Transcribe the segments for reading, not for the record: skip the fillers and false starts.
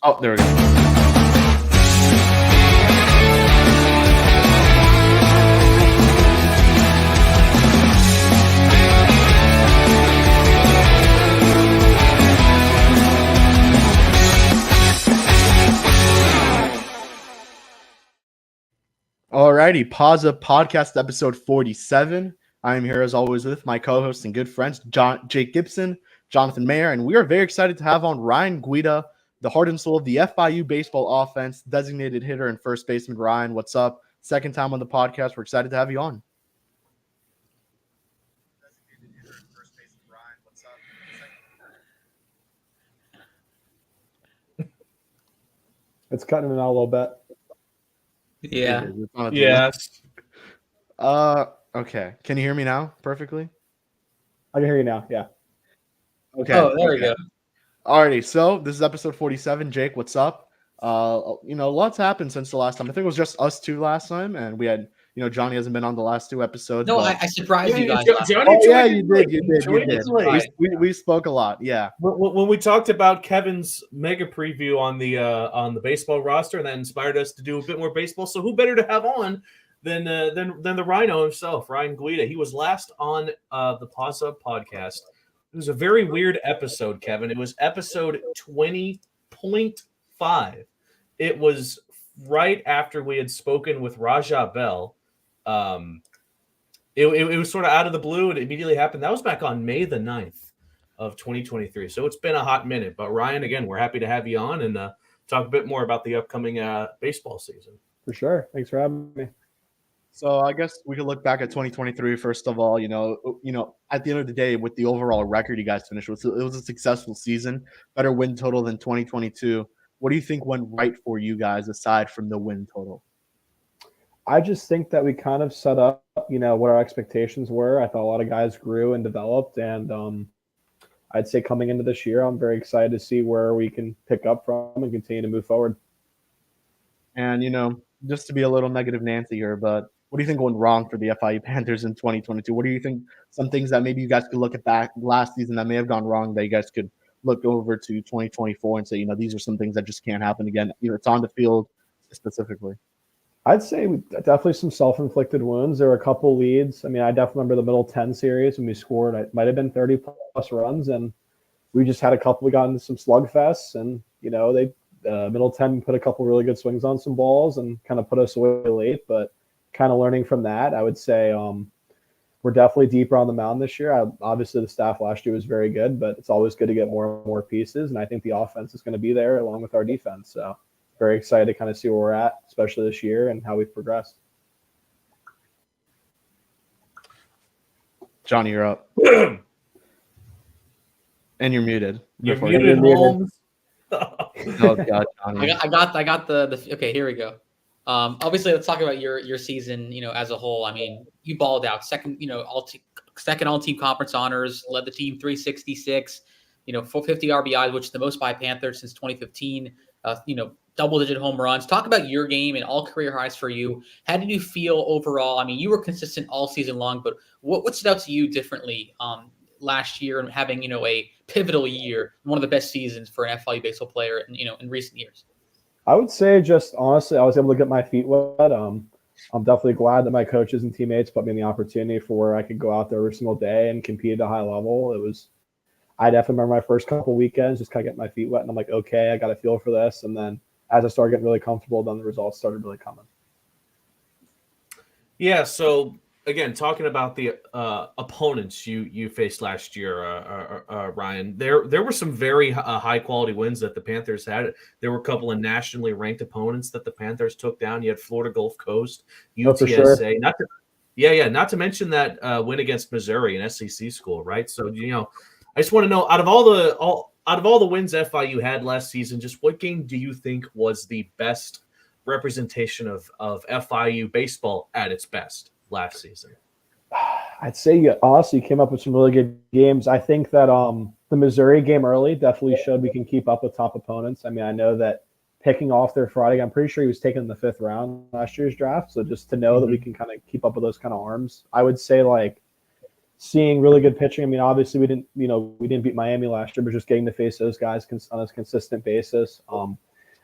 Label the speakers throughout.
Speaker 1: Oh, there we go. Alrighty, Paws podcast episode 47. I am here as always with my co-hosts and good friends, Jake Gibson, Jonathan Mayer, and we are very excited to have on Ryne Guida, the heart and soul of the FIU baseball offense, designated hitter and first baseman. Ryan, what's up? Second time on the podcast. We're excited to have you on.
Speaker 2: It's cutting it out a little bit.
Speaker 3: Yeah.
Speaker 1: Yes. Okay. Can you hear me now perfectly?
Speaker 2: I can hear you now. Yeah.
Speaker 1: Okay.
Speaker 3: Oh, there we go.
Speaker 1: Alrighty. So this is episode 47. Jake, what's up? Lots happened since the last time. I think it was just us two last time, and we had, Johnny hasn't been on the last two episodes.
Speaker 3: No, I surprised you guys.
Speaker 1: You did. We spoke a lot. Yeah.
Speaker 4: When we talked about Kevin's mega preview on the baseball roster, and that inspired us to do a bit more baseball. So who better to have on than the Rhino himself, Ryne Guida? He was last on the Paws podcast. It was a very weird episode, Kevin. It was episode 20.5. It was right after we had spoken with Raja Bell. It was sort of out of the blue, and it immediately happened. That was back on May the 9th of 2023. So it's been a hot minute. But Ryan, again, we're happy to have you on and talk a bit more about the upcoming baseball season.
Speaker 2: For sure. Thanks for having me.
Speaker 1: So I guess we could look back at 2023 first of all. At the end of the day, with the overall record you guys finished with, it was a successful season, better win total than 2022. What do you think went right for you guys aside from the win total?
Speaker 2: I just think that we kind of set up, what our expectations were. I thought a lot of guys grew and developed, and I'd say coming into this year, I'm very excited to see where we can pick up from and continue to move forward.
Speaker 1: And, just to be a little negative Nancy here, but what do you think went wrong for the FIU Panthers in 2022? What do you think some things that maybe you guys could look at back last season that may have gone wrong that you guys could look over to 2024 and say, these are some things that just can't happen again? It's on the field specifically.
Speaker 2: I'd say definitely some self-inflicted wounds. There were a couple leads. I definitely remember the middle 10 series when we scored. It might have been 30-plus runs, and we just had a couple. We got into some slugfests, and, they middle 10 put a couple really good swings on some balls and kind of put us away late. But kind of learning from that, I would say we're definitely deeper on the mound this year. Obviously, the staff last year was very good, but it's always good to get more and more pieces, and I think the offense is going to be there along with our defense. So very excited to kind of see where we're at, especially this year, and how we've progressed.
Speaker 1: Johnny, you're up. And you're muted.
Speaker 4: You're muted, Holmes.
Speaker 1: Oh God, Johnny.
Speaker 3: I got the okay. Here we go. Obviously, let's talk about your season. As a whole. You balled out. Second, second all-team conference honors. Led the team 366. 450 RBIs, which is the most by Panthers since 2015. Double-digit home runs. Talk about your game and all career highs for you. How did you feel overall? You were consistent all season long, but what stood out to you differently last year and having a pivotal year, one of the best seasons for an FIU baseball player in recent years?
Speaker 2: I would say just honestly, I was able to get my feet wet. I'm definitely glad that my coaches and teammates put me in the opportunity for where I could go out there every single day and compete at a high level. I definitely remember my first couple weekends just kind of getting my feet wet, and I'm like, okay, I got a feel for this. And then as I started getting really comfortable, then the results started really coming.
Speaker 4: Yeah. So again, talking about the opponents you faced last year, Ryan, there were some very high quality wins that the Panthers had. There were a couple of nationally ranked opponents that the Panthers took down. You had Florida Gulf Coast, UTSA, not to mention that win against Missouri, an SEC school, right? So I just want to know, out of all the wins FIU had last season, just what game do you think was the best representation of FIU baseball at its best last season?
Speaker 2: I'd say you honestly came up with some really good games. I think that the Missouri game early definitely showed we can keep up with top opponents. I know that picking off their Friday, I'm pretty sure he was taken in the 5th round last year's draft. So just to know that we can kind of keep up with those kind of arms, I would say seeing really good pitching. Obviously we didn't beat Miami last year, but just getting to face those guys on a consistent basis.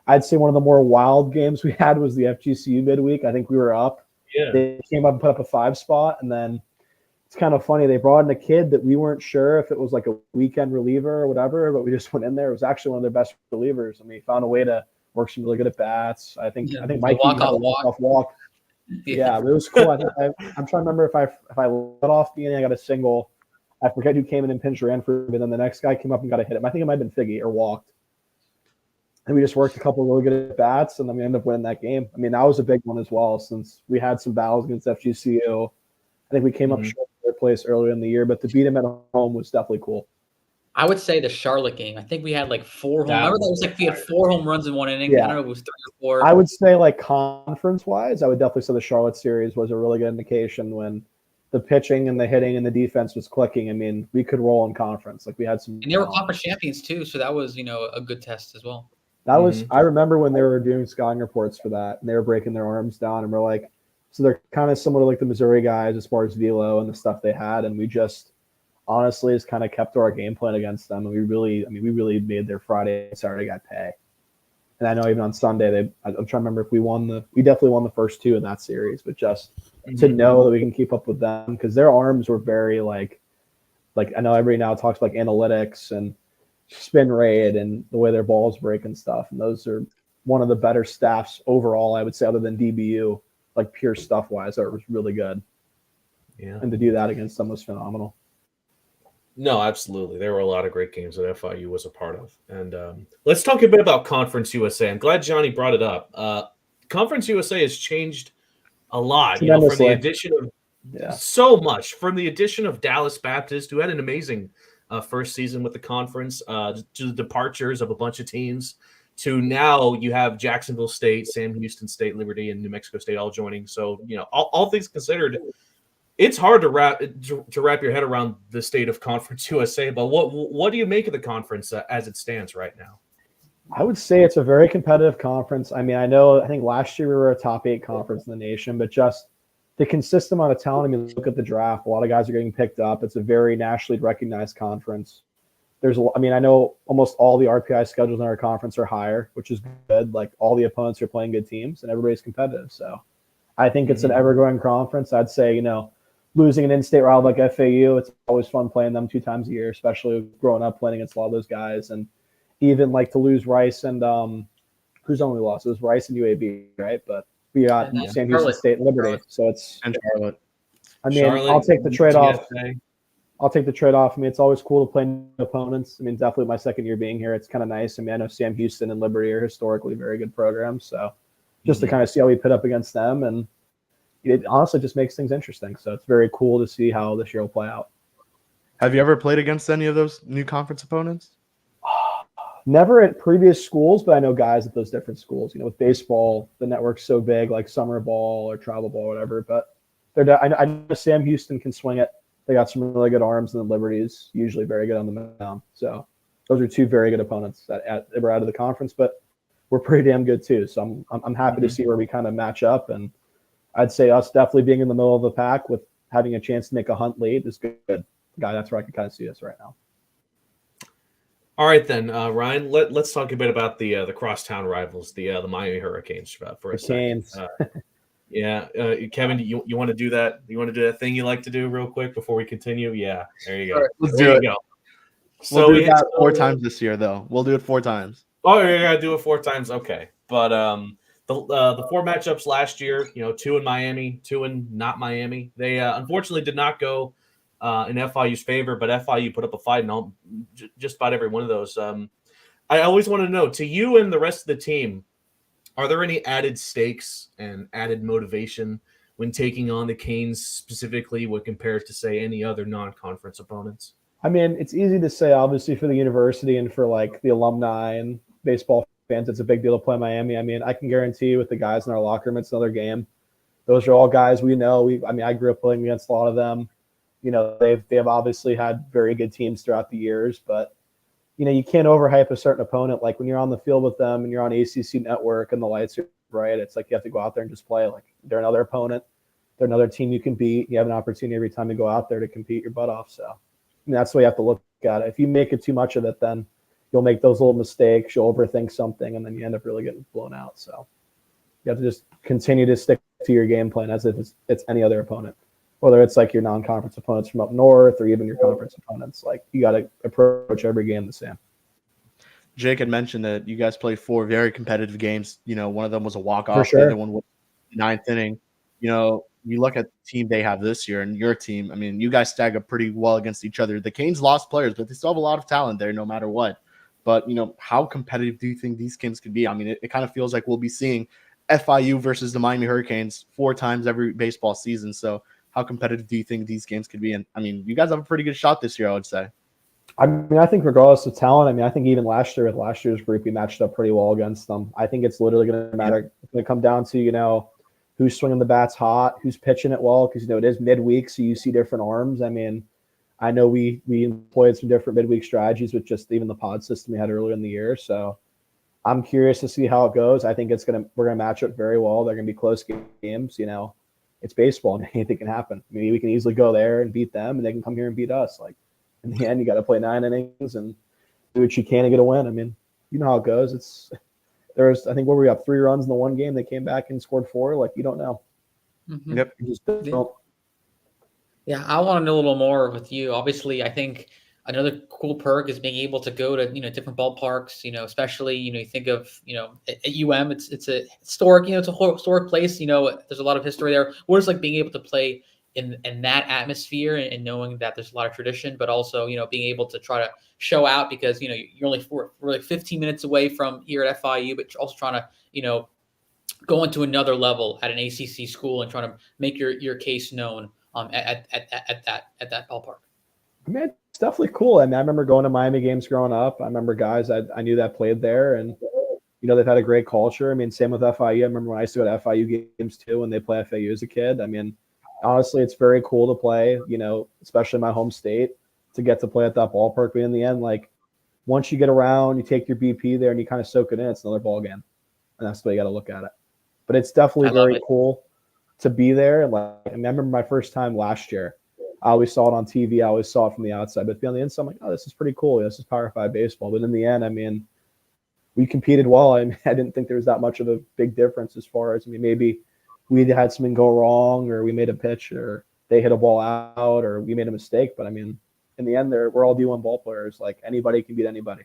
Speaker 2: I'd say one of the more wild games we had was the FGCU midweek. I think we were up.
Speaker 4: Yeah.
Speaker 2: They came up and put up a 5 spot, and then it's kind of funny. They brought in a kid that we weren't sure if it was like a weekend reliever or whatever, but we just went in there. It was actually one of their best relievers. I mean, he found a way to work some really good at bats. I think Mikey had a walk-off walk. Yeah, it was cool. I'm trying to remember if I let off the inning, I got a single. I forget who came in and pinch ran for him, and then the next guy came up and got a hit him. I think it might have been Figgy or walked. And we just worked a couple of really good at bats, and then we ended up winning that game. I mean, that was a big one as well, since we had some battles against FGCU. I think we came up short of third place earlier in the year, but to beat him at home was definitely cool.
Speaker 3: I would say the Charlotte game. I think we had like 4 home. Remember that was like we had 4 home runs in one inning.
Speaker 2: Yeah.
Speaker 3: I don't know if it was 3 or 4.
Speaker 2: I would say like conference-wise, I would definitely say the Charlotte series was a really good indication when the pitching and the hitting and the defense was clicking. I mean, we could roll in conference. Like we had some.
Speaker 3: And they were conference champions too, so that was a good test as well.
Speaker 2: That was. I remember when they were doing scouting reports for that, and they were breaking their arms down, and we're like, so they're kind of similar to like the Missouri guys as far as velo and the stuff they had, and we just honestly just kind of kept to our game plan against them, and we really made their Friday and Saturday guy pay. And I know even on Sunday, I'm trying to remember if we definitely won the first 2 in that series, but just to know that we can keep up with them, because their arms were very like I know everybody now talks like analytics and spin rate and the way their balls break and stuff. And those are one of the better staffs overall, I would say, other than DBU, like pure stuff wise, that was really good.
Speaker 4: Yeah.
Speaker 2: And to do that against them was phenomenal.
Speaker 4: No, absolutely. There were a lot of great games that FIU was a part of. And let's talk a bit about Conference USA. I'm glad Johnny brought it up. Conference USA has changed a lot, from the addition of so much, from the addition of Dallas Baptist, who had an amazing first season with the conference, to the departures of a bunch of teams, to now you have Jacksonville State, Sam Houston State, Liberty, and New Mexico State all joining. So, all things considered, it's hard to wrap your head around the state of Conference USA. But what do you make of the conference as it stands right now?
Speaker 2: I would say it's a very competitive conference. I mean, I think last year we were a top 8 conference in the nation, but just the consistent amount of talent. I mean, look at the draft. A lot of guys are getting picked up. It's a very nationally recognized conference. I know almost all the RPI schedules in our conference are higher, which is good. Like all the opponents are playing good teams and everybody's competitive. So I think it's an ever-growing conference. I'd say, losing an in-state rival like FAU, it's always fun playing them 2 times a year, especially growing up playing against a lot of those guys. And even like to lose Rice and who's only lost? It was Rice and UAB, right? But we got Sam Houston State and Liberty. So it's
Speaker 1: and Charlotte.
Speaker 2: I mean, I'll take the trade-off. I mean, it's always cool to play new opponents. I mean, definitely my second year being here, it's kind of nice. I mean, I know Sam Houston and Liberty are historically very good programs. So just to kind of see how we put up against them, and it honestly just makes things interesting. So it's very cool to see how this year will play out.
Speaker 1: Have you ever played against any of those new conference opponents?
Speaker 2: Never at previous schools, but I know guys at those different schools. With baseball, the network's so big, like summer ball or travel ball, or whatever. But I know Sam Houston can swing it. They got some really good arms, and the Liberty's usually very good on the mound. So those are 2 very good opponents that were out of the conference, but we're pretty damn good too. So I'm happy to see where we kind of match up, and I'd say us definitely being in the middle of the pack with having a chance to make a hunt late is good. That's where I can kind of see us right now.
Speaker 4: All right, then, Ryan. Let's talk a bit about the crosstown rivals, the Miami Hurricanes, for a second. Kevin, you want to do that? You want to do that thing you like to do real quick before we continue? Yeah, there you go.
Speaker 1: Right, let's
Speaker 4: there
Speaker 1: do
Speaker 4: you
Speaker 1: it.
Speaker 4: Go.
Speaker 1: So we'll do that 4 times this year, though. We'll do it 4 times.
Speaker 4: Oh, you're gonna do it 4 times, okay? But the 4 matchups last year, 2 in Miami, 2 in not Miami. They unfortunately did not go in FIU's favor, but FIU put up a fight in just about every one of those. I always want to know, to you and the rest of the team, are there any added stakes and added motivation when taking on the Canes specifically when compared to, say, any other non-conference opponents?
Speaker 2: I mean, it's easy to say, obviously, for the university and for like the alumni and baseball fans, it's a big deal to play Miami. I mean, I can guarantee you with the guys in our locker room, it's another game. Those are all guys we know. I grew up playing against a lot of them. They have obviously had very good teams throughout the years, but you can't overhype a certain opponent. Like when you're on the field with them and you're on ACC Network and the lights are bright, it's like you have to go out there and just play. Like they're another opponent. They're another team you can beat. You have an opportunity every time you go out there to compete your butt off. So that's the way you have to look at it. If you make it too much of it, then you'll make those little mistakes, you'll overthink something, and then you end up really getting blown out. So you have to just continue to stick to your game plan as if it's any other opponent, whether it's like your non-conference opponents from up north or even your conference opponents. Like, you got to approach every game the same.
Speaker 1: Jake had mentioned that you guys played 4 very competitive games. One of them was a walk-off.
Speaker 2: For sure.
Speaker 1: The other one was ninth inning. You look at the team they have this year and your team. I mean, you guys stack up pretty well against each other. The Canes lost players, but they still have a lot of talent there no matter what. But, how competitive do you think these games could be? I mean, it kind of feels like we'll be seeing FIU versus the Miami Hurricanes 4 times every baseball season. So how competitive do you think these games could be? And, I mean, you guys have a pretty good shot this year, I would say.
Speaker 2: I mean, I think regardless of talent, I mean, I think even last year with last year's group, we matched up pretty well against them. I think it's literally going to matter. It's going to come down to, who's swinging the bats hot, who's pitching it well, because, it is midweek, so you see different arms. I mean, I know we employed some different midweek strategies with just even the pod system we had earlier in the year. So I'm curious to see how it goes. I think we're going to match up very well. They're going to be close games. It's baseball. I mean, anything can happen. I mean, we can easily go there and beat them, and they can come here and beat us. Like, in the end, you got to play 9 innings and do what you can to get a win. I mean, you know how it goes. I think where we got 3 runs in the one game, they came back and scored 4. Like, you don't know.
Speaker 3: Mm-hmm.
Speaker 1: Yep.
Speaker 2: You just don't.
Speaker 3: Yeah, I want to know a little more with you. Obviously, I think another cool perk is being able to go to different ballparks. Especially you think of at UM, it's a historic it's a historic place. There's a lot of history there. What is like being able to play in that atmosphere and knowing that there's a lot of tradition, but also being able to try to show out because you're only we're like 15 minutes away from here at FIU, but you're also trying to go into another level at an ACC school and trying to make your case known at that ballpark.
Speaker 2: I mean, it's definitely cool. I mean, I remember going to Miami games growing up. I remember guys I knew that played there, and they've had a great culture. I mean, same with FIU. I remember when I used to go to FIU games too when they play FIU as a kid. I mean, honestly, it's very cool to play, especially in my home state, to get to play at that ballpark. But in the end, like, once you get around, you take your BP there and you kind of soak it in, it's another ball game. And that's the way you got to look at it. But it's definitely very cool to be there. Like, I remember my first time last year. I always saw it on TV. I always saw it from the outside. But on the inside, I'm like, oh, this is pretty cool. This is Power 5 baseball. But in the end, I mean, we competed well. I didn't think there was that much of a big difference as far as, maybe we had something go wrong or we made a pitch or they hit a ball out or we made a mistake. But, I mean, in the end, we're all D1 ball players. Like, anybody can beat anybody.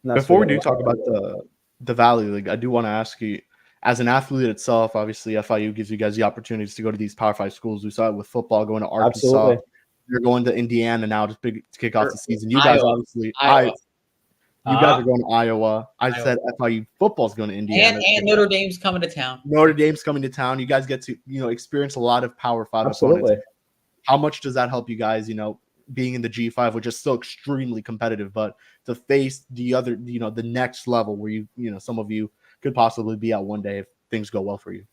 Speaker 1: Before we do talk about the Valley League, I do want to ask you, as an athlete itself, obviously FIU gives you guys the opportunities to go to these Power 5 schools. We saw it with football going to Arkansas.
Speaker 2: Absolutely.
Speaker 1: You're going to Indiana now to kick off the season. You guys obviously
Speaker 3: Iowa.
Speaker 1: You guys are going to Iowa. I
Speaker 3: Iowa.
Speaker 1: said FIU football's going to Indiana.
Speaker 3: And Notre Dame's coming to town.
Speaker 1: Notre Dame's coming to town. You guys get to, experience a lot of Power 5
Speaker 2: Absolutely.
Speaker 1: opponents. How much does that help you guys, being in the G5, which is still extremely competitive, but to face the other, the next level where some of you could possibly be at one day if things go well for you?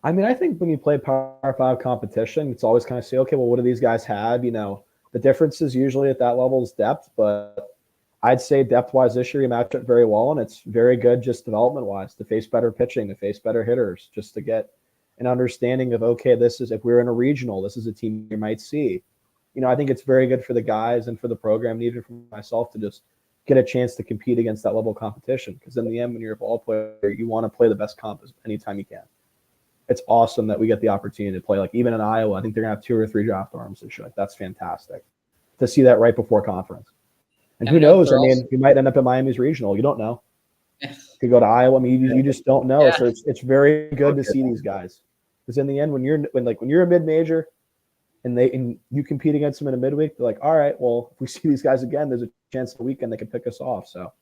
Speaker 2: I mean, I think when you play Power 5 competition, it's always kind of say, okay, well, what do these guys have? The difference is usually at that level is depth, but I'd say depth-wise this year, you match it very well, and it's very good just development-wise to face better pitching, to face better hitters, just to get an understanding of, okay, if we're in a regional, this is a team you might see. I think it's very good for the guys and for the program, and even for myself, to just get a chance to compete against that level of competition. Because in the end, when you're a ball player, you want to play the best comp anytime you can. It's awesome that we get the opportunity to play. Like, even in Iowa, I think they're going to have 2 or 3 draft arms and shit. Like, that's fantastic to see that right before conference. And who knows? I mean, you might end up at Miami's regional. You don't know. You could go to Iowa. I mean, you just don't know. Yeah. So it's very good to see these guys. Because in the end, when you're a mid-major and you compete against them in a midweek, they're like, all right, well, if we see these guys again, there's a chance the weekend they can pick us off. So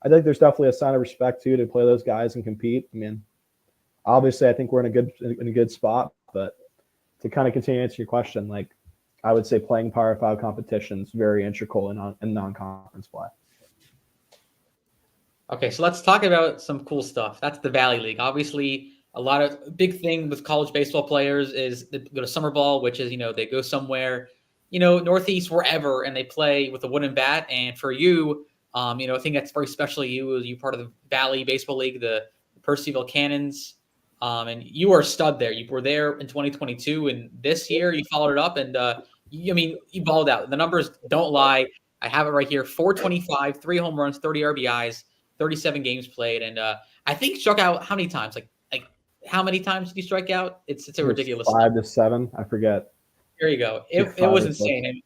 Speaker 2: I think there's definitely a sign of respect too to play those guys and compete. I mean, obviously, I think we're in a good spot, but to kind of continue to answer your question, like, I would say playing Power 5 competition is very integral in non-conference play.
Speaker 3: Okay, so let's talk about some cool stuff. That's the Valley League. Obviously, a lot of big thing with college baseball players is they go to summer ball, which is, they go somewhere, Northeast, wherever, and they play with a wooden bat. And for you, I think that's very special to you. You part of the Valley Baseball League, the Percyville Cannons. And you are a stud there. You were there in 2022, and this year you followed it up, and you balled out. The numbers don't lie. I have it right here: 425, 3 home runs, 30 RBIs, 37 games played, and I think struck out how many times? Like how many times did he strike out? It's a ridiculous
Speaker 2: 5
Speaker 3: number.
Speaker 2: to 7. I forget.
Speaker 3: There you go. It was
Speaker 2: 5 or 6.
Speaker 3: insane.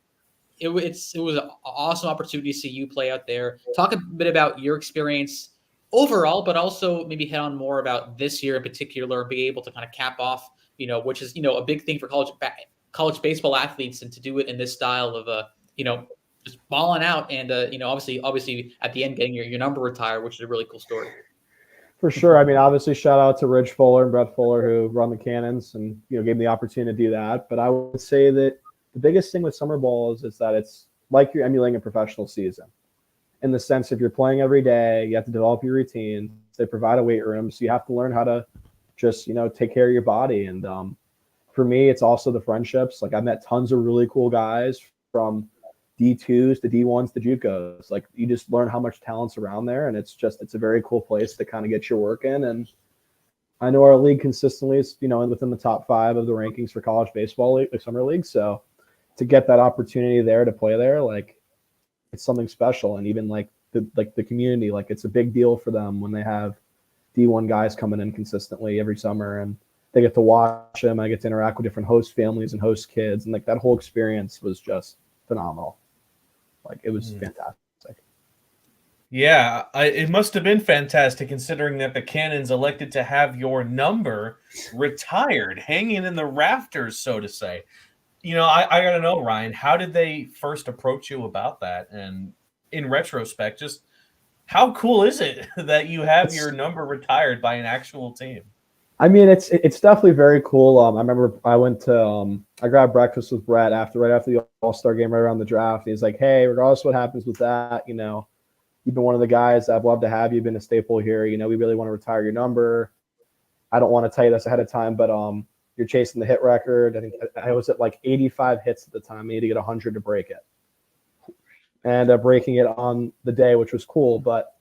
Speaker 3: It was an awesome opportunity to see you play out there. Talk a bit about your experience overall, but also maybe hit on more about this year in particular, be able to kind of cap off, which is, a big thing for college baseball athletes, and to do it in this style of, just balling out and, obviously at the end getting your number retired, which is a really cool story.
Speaker 2: For sure. I mean, obviously, shout out to Ridge Fuller and Brett Fuller who run the Cannons and gave me the opportunity to do that. But I would say that the biggest thing with summer ball is that it's like you're emulating a professional season, in the sense if you're playing every day, you have to develop your routine. They provide a weight room, so you have to learn how to just take care of your body. And for me, it's also the friendships. Like I met tons of really cool guys from D2s to D1s to JUCOs. Like you just learn how much talent's around there, and it's a very cool place to kind of get your work in. And I know our league consistently is within the top 5 of the rankings for college baseball league, summer league. So to get that opportunity there to play there, like it's something special. And even like the community, like it's a big deal for them when they have D1 guys coming in consistently every summer, and they get to watch them. I get to interact with different host families and host kids, and like that whole experience was just phenomenal. Like it was fantastic.
Speaker 4: Yeah, it must have been fantastic considering that the Cannons elected to have your number retired, hanging in the rafters, so to say. I got to know, Ryan, how did they first approach you about that? And in retrospect, just how cool is it that you have your number retired by an actual team?
Speaker 2: I mean, it's definitely very cool. I remember I went to I grabbed breakfast with Brett right after the All-Star game, right around the draft. And he's like, "Hey, regardless of what happens with that, you've been one of the guys. I'd love to have you. You've been a staple here. We really want to retire your number. I don't want to tell you this ahead of time, but you're chasing the hit record. I think I was at like 85 hits at the time. I need to get 100 to break it, and breaking it on the day, which was cool. But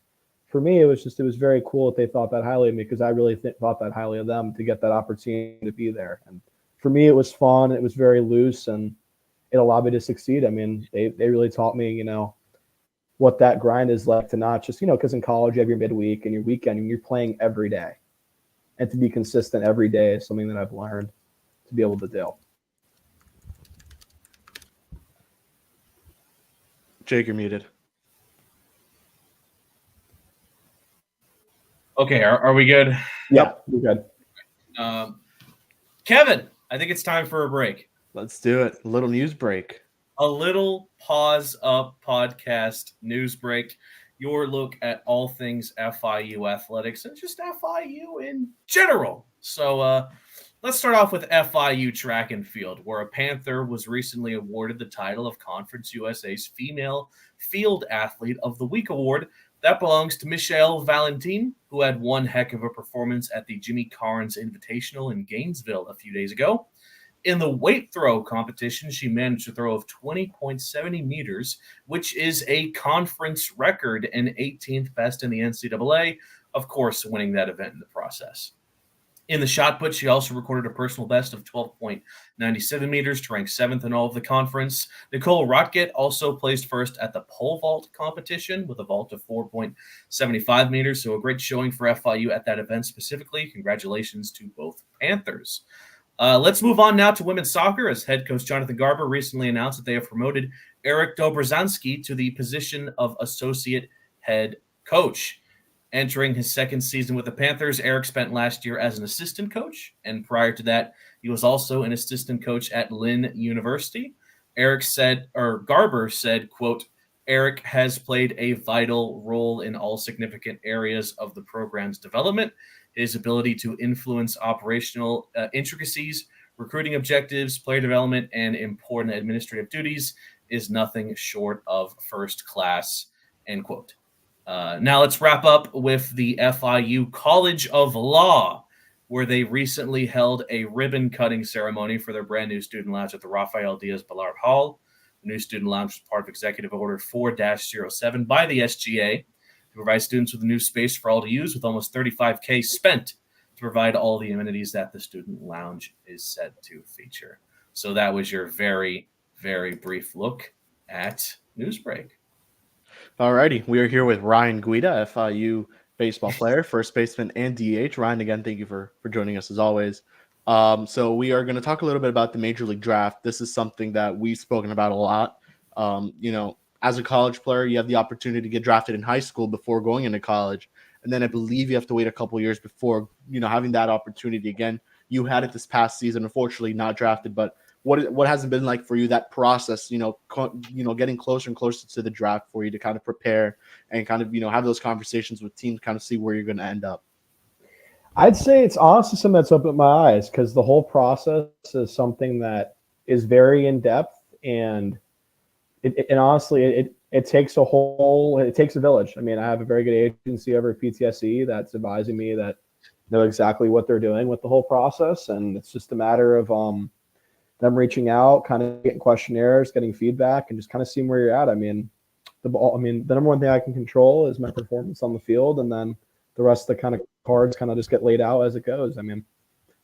Speaker 2: for me, it was very cool that they thought that highly of me, because I really thought that highly of them to get that opportunity to be there. And for me, it was fun. It was very loose, and it allowed me to succeed. I mean, they really taught me, what that grind is like, to not just, because in college you have your midweek and your weekend and you're playing every day, and to be consistent every day is something that I've learned to be able to do.
Speaker 1: Jake, you're muted.
Speaker 4: Okay, are we good?
Speaker 2: Yeah, we're good.
Speaker 4: Kevin, I think it's time for a break.
Speaker 1: Let's do it. A little news break.
Speaker 4: A little Paws Up podcast news break. Your look at all things FIU athletics and just FIU in general. So let's start off with FIU track and field, where a Panther was recently awarded the title of Conference USA's Female Field Athlete of the Week award. That belongs to Michelle Valentin, who had one heck of a performance at the Jimmy Carnes Invitational in Gainesville a few days ago. In the weight throw competition, she managed a throw of 20.70 meters, which is a conference record and 18th best in the NCAA, of course, winning that event in the process. In the shot put, she also recorded a personal best of 12.97 meters to rank 7th in all of the conference. Nicole Rotget also placed first at the pole vault competition with a vault of 4.75 meters, so a great showing for FIU at that event specifically. Congratulations to both Panthers. Let's move on now to women's soccer, as head coach Jonathan Garber recently announced that they have promoted Eric Dobrozanski to the position of associate head coach. Entering his second season with the Panthers, Eric spent last year as an assistant coach, and prior to that, he was also an assistant coach at Lynn University. Garber said, quote, Eric has played a vital role in all significant areas of the program's development. His ability to influence operational intricacies, recruiting objectives, player development, and important administrative duties is nothing short of first class, end quote. Now let's wrap up with the FIU College of Law, where they recently held a ribbon-cutting ceremony for their brand-new student lounge at the Rafael Diaz Ballard Hall. The new student lounge was part of Executive Order 4-07 by the SGA to provide students with a new space for all to use, with almost $35,000 spent to provide all the amenities that the student lounge is set to feature. So that was your very, very brief look at Newsbreak.
Speaker 1: Alrighty, we are here with Ryne Guida, FIU baseball player, first baseman, and DH. Ryan, again, thank you for joining us as always. So we are going to talk a little bit about the Major League Draft. This is something that we've spoken about a lot. As a college player, you have the opportunity to get drafted in high school before going into college, and then I believe you have to wait a couple years before having that opportunity again. You had it this past season, unfortunately, not drafted, but what has it been like for you, that process, getting closer and closer to the draft for you to kind of prepare and kind of, have those conversations with teams, kind of see where you're going to end up?
Speaker 2: I'd say it's honestly something that's opened my eyes because the whole process is something that is very in depth, and it takes a village. I mean, I have a very good agency over at PTSE that's advising me, that know exactly what they're doing with the whole process, and it's just a matter of them reaching out, kind of getting questionnaires, getting feedback, and just kind of seeing where you're at. I mean, the number one thing I can control is my performance on the field, and then the rest of the kind of cards kind of just get laid out as it goes. I mean,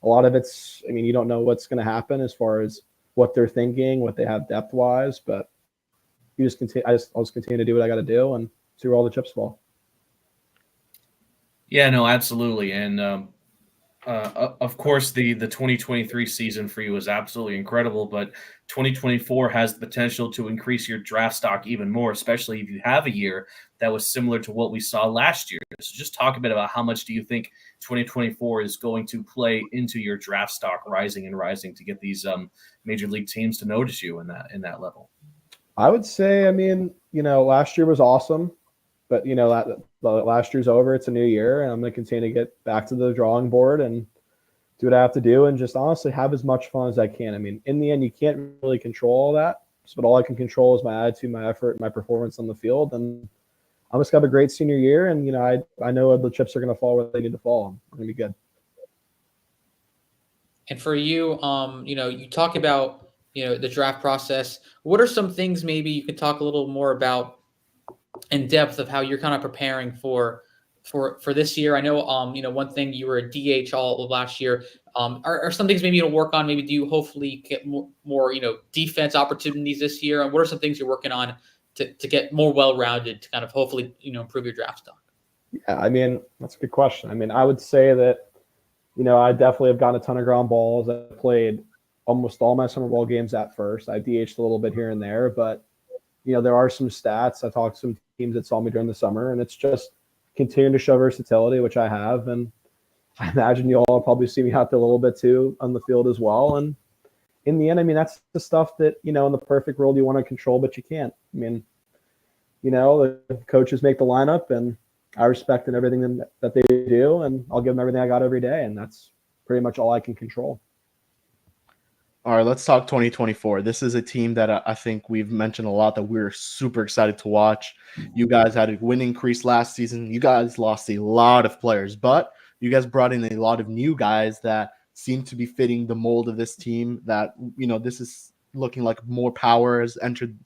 Speaker 2: a lot of you don't know what's going to happen as far as what they're thinking, what they have depth wise, but I'll just continue to do what I got to do and see where all the chips fall.
Speaker 4: Yeah, no, absolutely. And of course, the 2023 season for you is absolutely incredible, but 2024 has the potential to increase your draft stock even more, especially if you have a year that was similar to what we saw last year. So just talk a bit about how much do you think 2024 is going to play into your draft stock rising to get these major league teams to notice you in that level?
Speaker 2: I would say, last year was awesome, but last year's over. It's a new year, and I'm going to continue to get back to the drawing board and do what I have to do, and just honestly have as much fun as I can. I mean, in the end, you can't really control all that, but all I can control is my attitude, my effort, my performance on the field. And I'm just going to have a great senior year, and I know the chips are going to fall where they need to fall. I'm going to be good.
Speaker 3: And for you, you talk about the draft process. What are some things maybe you could talk a little more about in depth of how you're kind of preparing for this year? I know, one thing, you were a DH all of last year. Are some things maybe you'll work on? Maybe do you hopefully get more defense opportunities this year? And what are some things you're working on to get more well-rounded to kind of hopefully, improve your draft stock?
Speaker 2: Yeah, that's a good question. I would say that, I definitely have gotten a ton of ground balls. I played almost all my summer ball games at first. I DH'd a little bit here and there, but there are some stats. I talked to some teams that saw me during the summer, and it's just continuing to show versatility, which I have. And I imagine you all will probably see me out there a little bit too on the field as well. And in the end, that's the stuff that, in the perfect world you want to control, but you can't. The coaches make the lineup, and I respect in everything that they do, and I'll give them everything I got every day. And that's pretty much all I can control.
Speaker 1: All right, let's talk 2024. This is a team that I think we've mentioned a lot that we're super excited to watch. You guys had a win increase last season. You guys lost a lot of players, but you guys brought in a lot of new guys that seem to be fitting the mold of this team. That, this is looking like more power has entered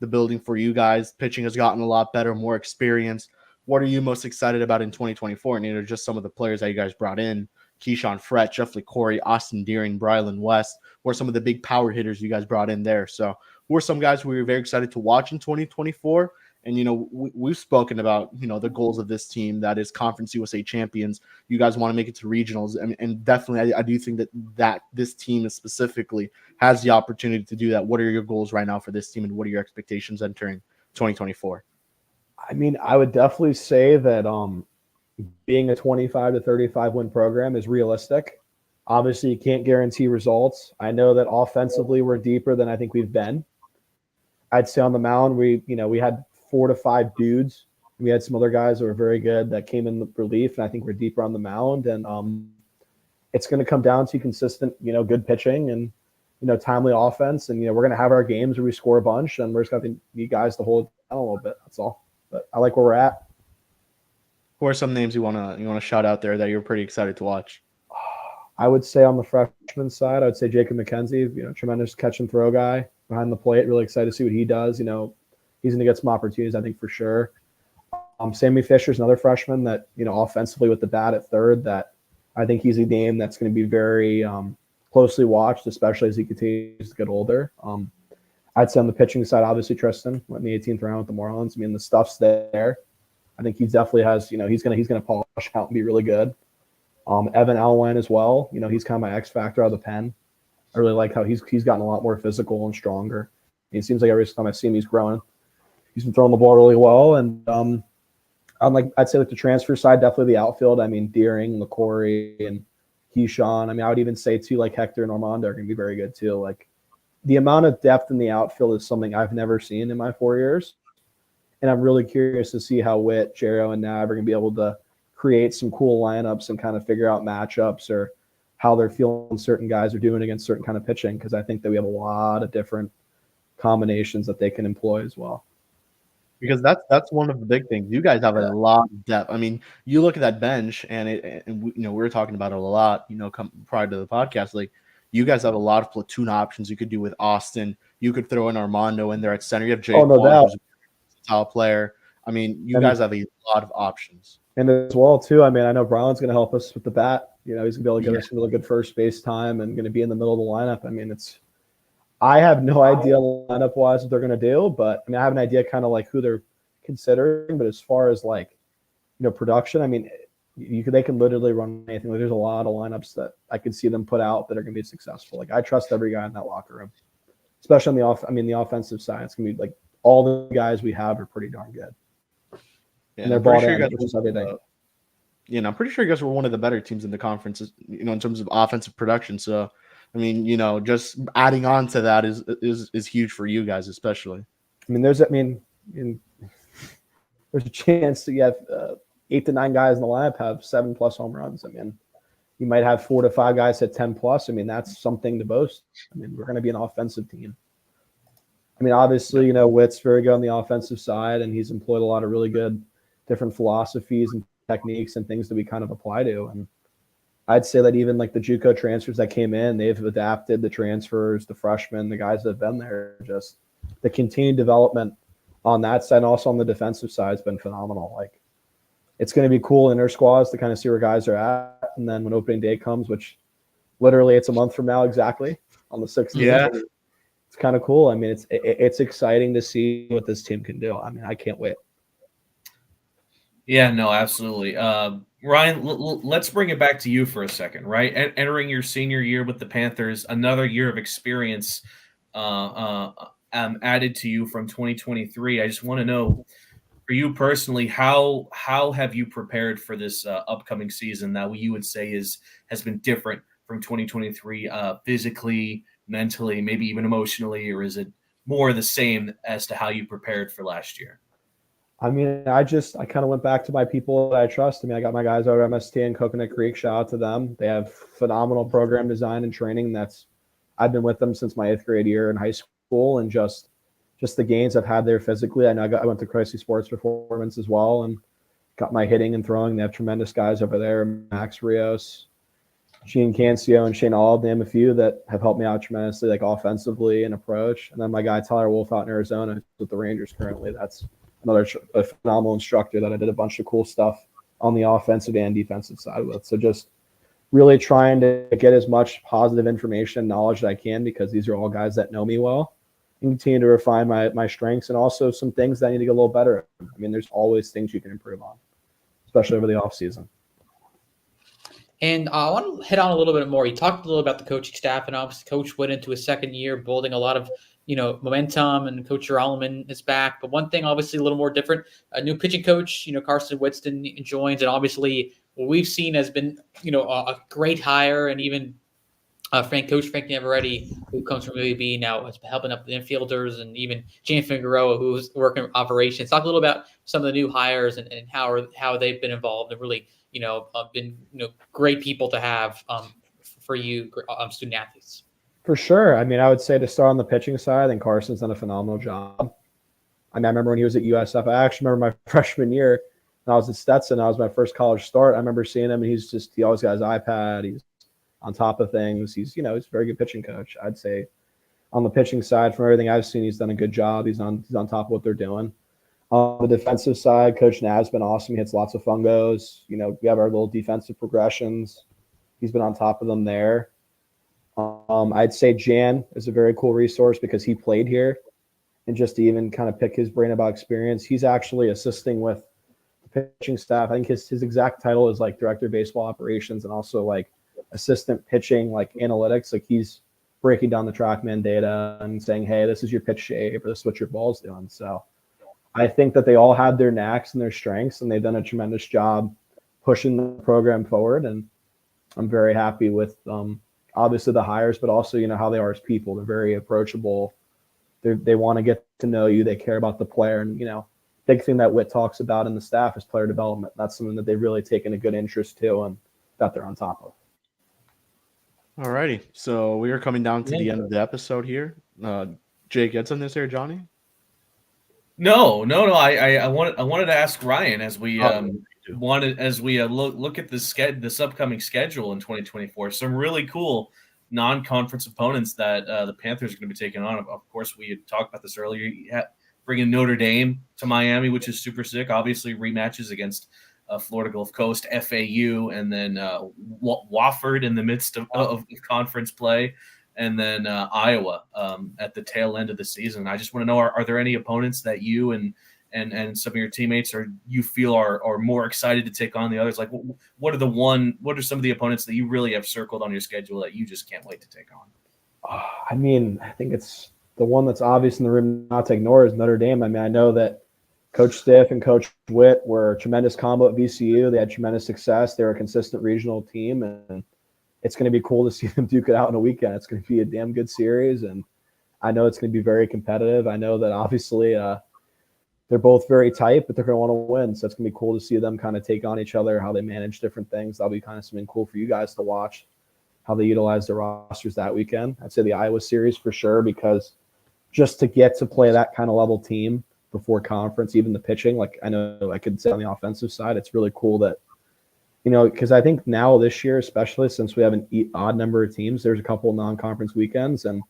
Speaker 1: the building for you guys. Pitching has gotten a lot better, more experience. What are you most excited about in 2024? And just some of the players that you guys brought in: Keyshawn Frett, Jeff LeCorey, Austin Deering, Brylan West, were some of the big power hitters you guys brought in there. So who are some guys who we were very excited to watch in 2024? And, we've spoken about, the goals of this team, that is Conference USA champions. You guys want to make it to regionals. And definitely I do think that this team is specifically has the opportunity to do that. What are your goals right now for this team, and what are your expectations entering 2024?
Speaker 2: I would definitely say that being a 25 to 35 win program is realistic. Obviously, you can't guarantee results. I know that offensively we're deeper than I think we've been. I'd say on the mound, we had 4 to 5 dudes. We had some other guys that were very good that came in the relief, and I think we're deeper on the mound. And it's going to come down to consistent, good pitching and, timely offense. And, we're going to have our games where we score a bunch, and we're just going to need guys to hold it down a little bit. That's all. But I like where we're at.
Speaker 1: Who are some names you wanna shout out there that you're pretty excited to watch?
Speaker 2: I would say on the freshman side, I would say Jacob McKenzie, tremendous catch and throw guy behind the plate. Really excited to see what he does. He's going to get some opportunities, I think, for sure. Sammy Fisher's another freshman that, offensively with the bat at third, that I think he's a name that's going to be very closely watched, especially as he continues to get older. I'd say on the pitching side, obviously Tristan went in the 18th round with the Marlins. I mean, the stuff's there. I think he definitely has, he's gonna polish out and be really good. Evan Alwyn as well. He's kind of my X factor out of the pen. I really like how he's gotten a lot more physical and stronger. It seems like every time I see him, he's growing. He's been throwing the ball really well. And I'd say the transfer side, definitely the outfield. I mean, Deering, LaCory, and Keyshawn. I mean, I would even say too, like Hector and Armando are going to be very good too. Like the amount of depth in the outfield is something I've never seen in my 4 years. And I'm really curious to see how Witt, Jero, and Nav are going to be able to create some cool lineups and kind of figure out matchups or how they're feeling certain guys are doing against certain kind of pitching, because I think that we have a lot of different combinations that they can employ as well.
Speaker 1: Because that's one of the big things. You guys have a lot of depth. I mean, you look at that bench, and we were talking about it a lot. Prior to the podcast, like you guys have a lot of platoon options you could do with Austin. You could throw in Armando in there at center. You have Jay Paws, who's a top player. I mean, you guys have a lot of options.
Speaker 2: And as well too, I mean, I know Brown's going to help us with the bat. He's going to be able to give us some really good first base time and going to be in the middle of the lineup. I mean, I have no idea lineup wise what they're going to do, but I mean, I have an idea kind of like who they're considering. But as far as like, production, I mean, they can literally run anything. Like, there's a lot of lineups that I could see them put out that are going to be successful. Like I trust every guy in that locker room, especially on the offensive side. It's going to be like all the guys we have are pretty darn good.
Speaker 1: Yeah,
Speaker 2: and they're bought in, which is everything.
Speaker 1: I'm pretty sure you guys were one of the better teams in the conference, in terms of offensive production. So, I mean, just adding on to that is huge for you guys, especially.
Speaker 2: I mean, there's a chance that you have 8 to 9 guys in the lineup have 7+ home runs. I mean, you might have 4 to 5 guys hit 10+. I mean, that's something to boast. I mean, we're going to be an offensive team. I mean, obviously, Witt's very good on the offensive side, and he's employed a lot of really good different philosophies and techniques and things that we kind of apply to. And I'd say that even like the JUCO transfers that came in, they've adapted the transfers, the freshmen, the guys that have been there. Just the continued development on that side, and also on the defensive side, has been phenomenal. Like, it's going to be cool in our squads to kind of see where guys are at. And then when opening day comes, which literally it's a month from now exactly, on the 16th.
Speaker 1: Yeah.
Speaker 2: It's kind of cool. I mean, it's exciting to see what this team can do. I mean, I can't wait.
Speaker 4: Yeah, no, absolutely. Ryan, let's bring it back to you for a second, right? Entering your senior year with the Panthers, another year of experience added to you from 2023. I just want to know, for you personally, how have you prepared for this upcoming season that you would say has been different from 2023, physically, mentally, maybe even emotionally, or is it more the same as to how you prepared for last year?
Speaker 2: I mean, I kind of went back to my people that I trust. I mean, I got my guys over at MST and Coconut Creek. Shout out to them. They have phenomenal program design and training. I've been with them since my 8th grade year in high school, and just the gains I've had there physically. I know I went to Chrissy Sports Performance as well and got my hitting and throwing. They have tremendous guys over there. Max Rios, Gene Cancio, and Shane All, name a few, that have helped me out tremendously, like offensively and approach. And then my guy Tyler Wolf out in Arizona, who's with the Rangers currently. That's another phenomenal instructor that I did a bunch of cool stuff on the offensive and defensive side with. So just really trying to get as much positive information and knowledge that I can, because these are all guys that know me well, and continue to refine my strengths, and also some things that I need to get a little better at. I mean, there's always things you can improve on, especially over the off season.
Speaker 3: And I want to hit on a little bit more. You talked a little about the coaching staff, and obviously Coach went into his second year building a lot of momentum, and Coach Uralman is back. But one thing, obviously, a little more different, a new pitching coach, Carson Whitston joins, and obviously what we've seen has been, a great hire, and even Coach Frank Navarrete, who comes from UAB now, has been helping up the infielders, and even Jan Figueroa, who's working operations. Talk a little about some of the new hires and how they've been involved, and really, been great people to have for you student athletes.
Speaker 2: For sure. I mean, I would say to start on the pitching side, I think Carson's done a phenomenal job. I mean, I remember when he was at USF. I actually remember my freshman year when I was at Stetson. That was my first college start. I remember seeing him, and he always got his iPad. He's on top of things. He's a very good pitching coach. I'd say on the pitching side, from everything I've seen, he's done a good job. He's on top of what they're doing. On the defensive side, Coach Nav's been awesome. He hits lots of fungos. We have our little defensive progressions. He's been on top of them there. I'd say Jan is a very cool resource because he played here, and just to even kind of pick his brain about experience, he's actually assisting with the pitching staff. I think his exact title is like director of baseball operations and also like assistant pitching, like analytics. Like he's breaking down the TrackMan data and saying, hey, this is your pitch shape or this is what your ball's doing. So I think that they all have their knacks and their strengths, and they've done a tremendous job pushing the program forward. And I'm very happy with obviously the hires, but also, you know, how they are as people. They're very approachable. They want to get to know you. They care about the player. And, you know, big thing that Whit talks about in the staff is player development. That's something that they've really taken a good interest to and that they're on top of.
Speaker 1: All righty. So we are coming down to the end of the episode here. Jake, get something to say, Johnny?
Speaker 4: No. I wanted to ask Ryan as we look at this upcoming schedule in 2024. Some really cool non-conference opponents that the Panthers are going to be taking on. Of course, we had talked about this earlier. You have bringing Notre Dame to Miami, which is super sick. Obviously, rematches against Florida Gulf Coast, FAU, and then Wofford in the midst of conference play, and then Iowa at the tail end of the season. I just want to know, are there any opponents that you and some of your teammates you feel are more excited to take on the others? Like, what are some of the opponents that you really have circled on your schedule that you just can't wait to take on?
Speaker 2: I mean, I think it's the one that's obvious in the room not to ignore is Notre Dame. I mean, I know that Coach Stiff and Coach Witt were a tremendous combo at VCU. They had tremendous success. They're a consistent regional team, and it's going to be cool to see them duke it out in a weekend. It's going to be a damn good series, and I know it's going to be very competitive. I know that obviously they're both very tight, but they're going to want to win. So it's going to be cool to see them kind of take on each other, how they manage different things. That'll be kind of something cool for you guys to watch, how they utilize their rosters that weekend. I'd say the Iowa series for sure, because just to get to play that kind of level team before conference, even the pitching, like I know I could say on the offensive side, it's really cool that, you know, because I think now this year, especially since we have an odd number of teams, there's a couple of non-conference weekends, and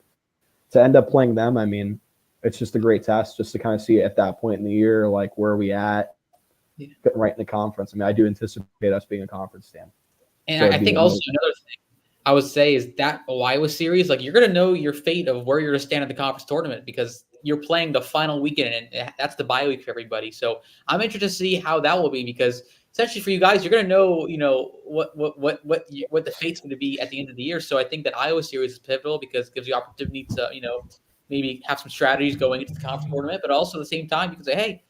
Speaker 2: to end up playing them, I mean, it's just a great test just to kind of see at that point in the year, like where are we at, getting right in the conference. I mean, I do anticipate us being a conference team.
Speaker 3: And so I think also another thing I would say is that Iowa series, like you're going to know your fate of where you're going to stand at the conference tournament because you're playing the final weekend, and that's the bye week for everybody. So I'm interested to see how that will be because essentially for you guys, you're going to know, you know, what the fate's going to be at the end of the year. So I think that Iowa series is pivotal because it gives you opportunity to, you know, maybe have some strategies going into the conference tournament, but also at the same time you can say, hey,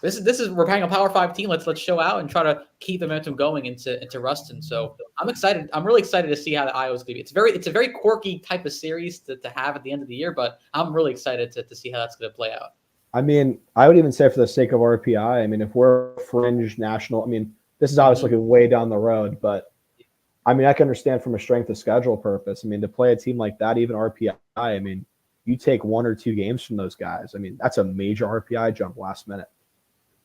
Speaker 3: this is we're playing a Power 5 team. Let's show out and try to keep the momentum going into Ruston. So I'm excited. I'm really excited to see how the Iowa's going to be. It's a very quirky type of series to have at the end of the year, but I'm really excited to see how that's going to play out.
Speaker 2: I mean, I would even say for the sake of RPI, I mean, if we're a fringe national, I mean, this is obviously way down the road, but I mean, I can understand from a strength of schedule purpose. I mean, to play a team like that, even RPI, I mean, you take 1 or 2 games from those guys. I mean, that's a major RPI jump last minute.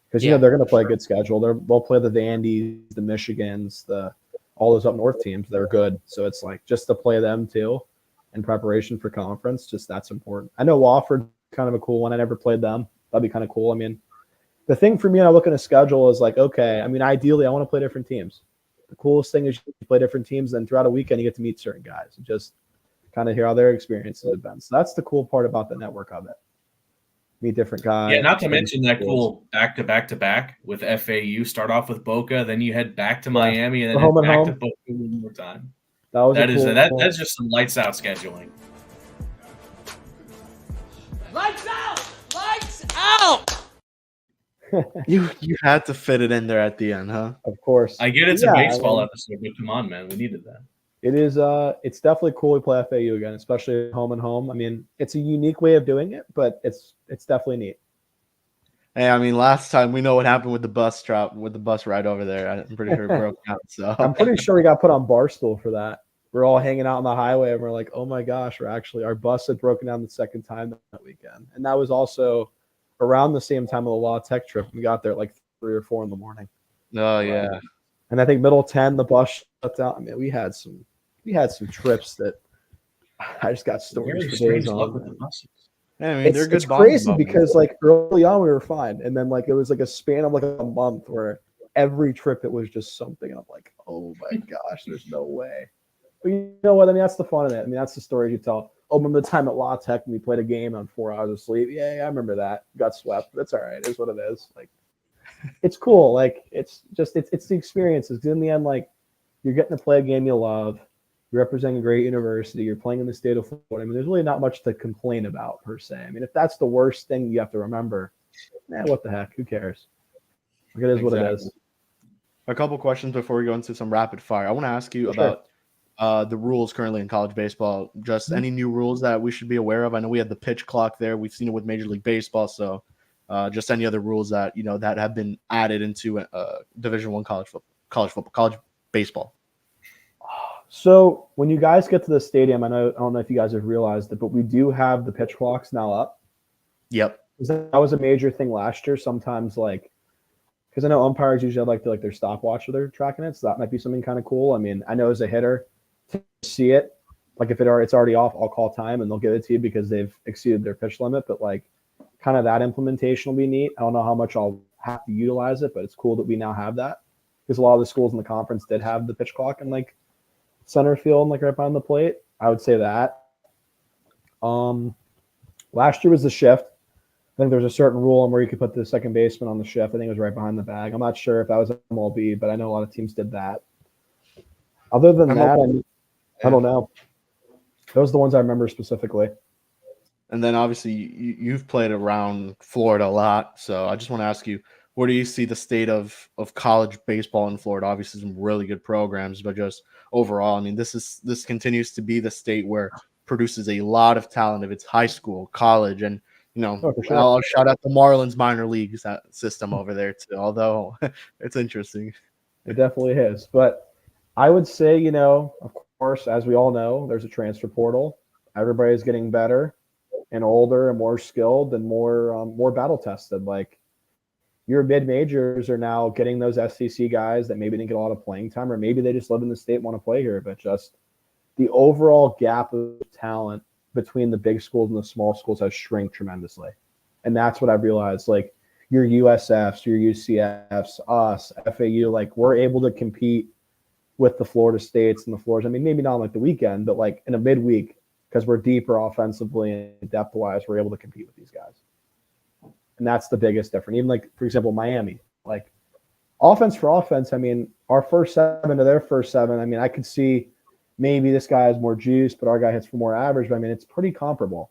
Speaker 2: Because, you know, they're going to play a good schedule. They'll play the Vandy's, the Michigans, all those up north teams. They're good. So it's like just to play them too in preparation for conference, just that's important. I know Wofford's kind of a cool one. I never played them. That'd be kind of cool. I mean, the thing for me when I look at a schedule is like, okay, I mean, ideally I want to play different teams. The coolest thing is you play different teams, and throughout a weekend you get to meet certain guys and just kind of hear how their experiences have been. So that's the cool part about the network of it. Meet different guys.
Speaker 4: Yeah, not to mention that cool back-to-back with FAU. Start off with Boca, then you head back to Miami, and then head back to Boca one more time. That's just some lights out scheduling.
Speaker 5: Lights out! Lights out!
Speaker 1: You had to fit it in there at the end, huh?
Speaker 2: Of course.
Speaker 4: I get it's a baseball episode, but come on, man, we needed that.
Speaker 2: It is. It's definitely cool we play FAU again, especially home and home. I mean, it's a unique way of doing it, but it's definitely neat.
Speaker 1: Hey, I mean, last time we know what happened with the bus ride over there. I'm pretty sure it broke out. So
Speaker 2: I'm pretty sure we got put on Barstool for that. We're all hanging out on the highway, and we're like, oh my gosh, our bus had broken down the second time that weekend, and that was also around the same time of the Law Tech trip. We got there at like 3 or 4 in the morning.
Speaker 1: Oh yeah.
Speaker 2: And I think middle 10, the bus shut down. I mean, we had some trips that I just got stories for days on.
Speaker 1: Yeah, I mean, they're good.
Speaker 2: It's crazy because like early on we were fine, and then like it was like a span of like a month where every trip it was just something. And I'm like, oh my gosh, there's no way. But you know what? I mean, that's the fun of it. I mean, that's the stories you tell. Oh, remember the time at La Tech when we played a game on 4 hours of sleep? Yeah, I remember that. Got swept. That's all right. It's what it is. Like, it's cool. Like, it's the experiences. In the end, like, you're getting to play a game you love. You're representing a great university. You're playing in the state of Florida. I mean, there's really not much to complain about per se. I mean, if that's the worst thing you have to remember, what the heck? Who cares? Like, it is what it is.
Speaker 1: A couple questions before we go into some rapid fire. I want to ask you about the rules currently in college baseball. Just any new rules that we should be aware of? I know we had the pitch clock there. We've seen it with Major League Baseball. So just any other rules that, that have been added into Division I college baseball.
Speaker 2: So when you guys get to the stadium, I don't know if you guys have realized it, but we do have the pitch clocks now up.
Speaker 1: Yep.
Speaker 2: That was a major thing last year. Sometimes, like, because I know umpires usually have their stopwatch or they're tracking it, so that might be something kind of cool. I mean, I know as a hitter, to see it, like if it's already off, I'll call time and they'll give it to you because they've exceeded their pitch limit. But like, kind of that implementation will be neat. I don't know how much I'll have to utilize it, but it's cool that we now have that because a lot of the schools in the conference did have the pitch clock in like center field and like right behind the plate. I would say that. Last year was the shift. I think there's a certain rule on where you could put the second baseman on the shift. I think it was right behind the bag. I'm not sure if that was MLB, but I know a lot of teams did that. Other than that, I don't know. Those are the ones I remember specifically.
Speaker 1: And then obviously you've played around Florida a lot. So I just want to ask you, where do you see the state of college baseball in Florida? Obviously some really good programs, but just overall, I mean, this continues to be the state where produces a lot of talent if it's high school, college, and
Speaker 2: Sure.
Speaker 1: I'll shout out the Marlins minor leagues system over there too, although it's interesting.
Speaker 2: It definitely is. But I would say, of course, as we all know, there's a transfer portal. Everybody's getting better and older and more skilled and more battle tested. Like your mid-majors are now getting those SEC guys that maybe didn't get a lot of playing time, or maybe they just live in the state and want to play here. But just the overall gap of talent between the big schools and the small schools has shrank tremendously. And that's what I've realized. Like your USFs, your UCFs, us, FAU, like we're able to compete with the Florida States and the Floridas. I mean, maybe not on like the weekend, but like in a midweek, because we're deeper offensively and depth-wise, we're able to compete with these guys. And that's the biggest difference. Even like, for example, Miami, like offense for offense, I mean, our first 7 to their first 7, I mean, I could see maybe this guy has more juice, but our guy hits for more average. But I mean, it's pretty comparable.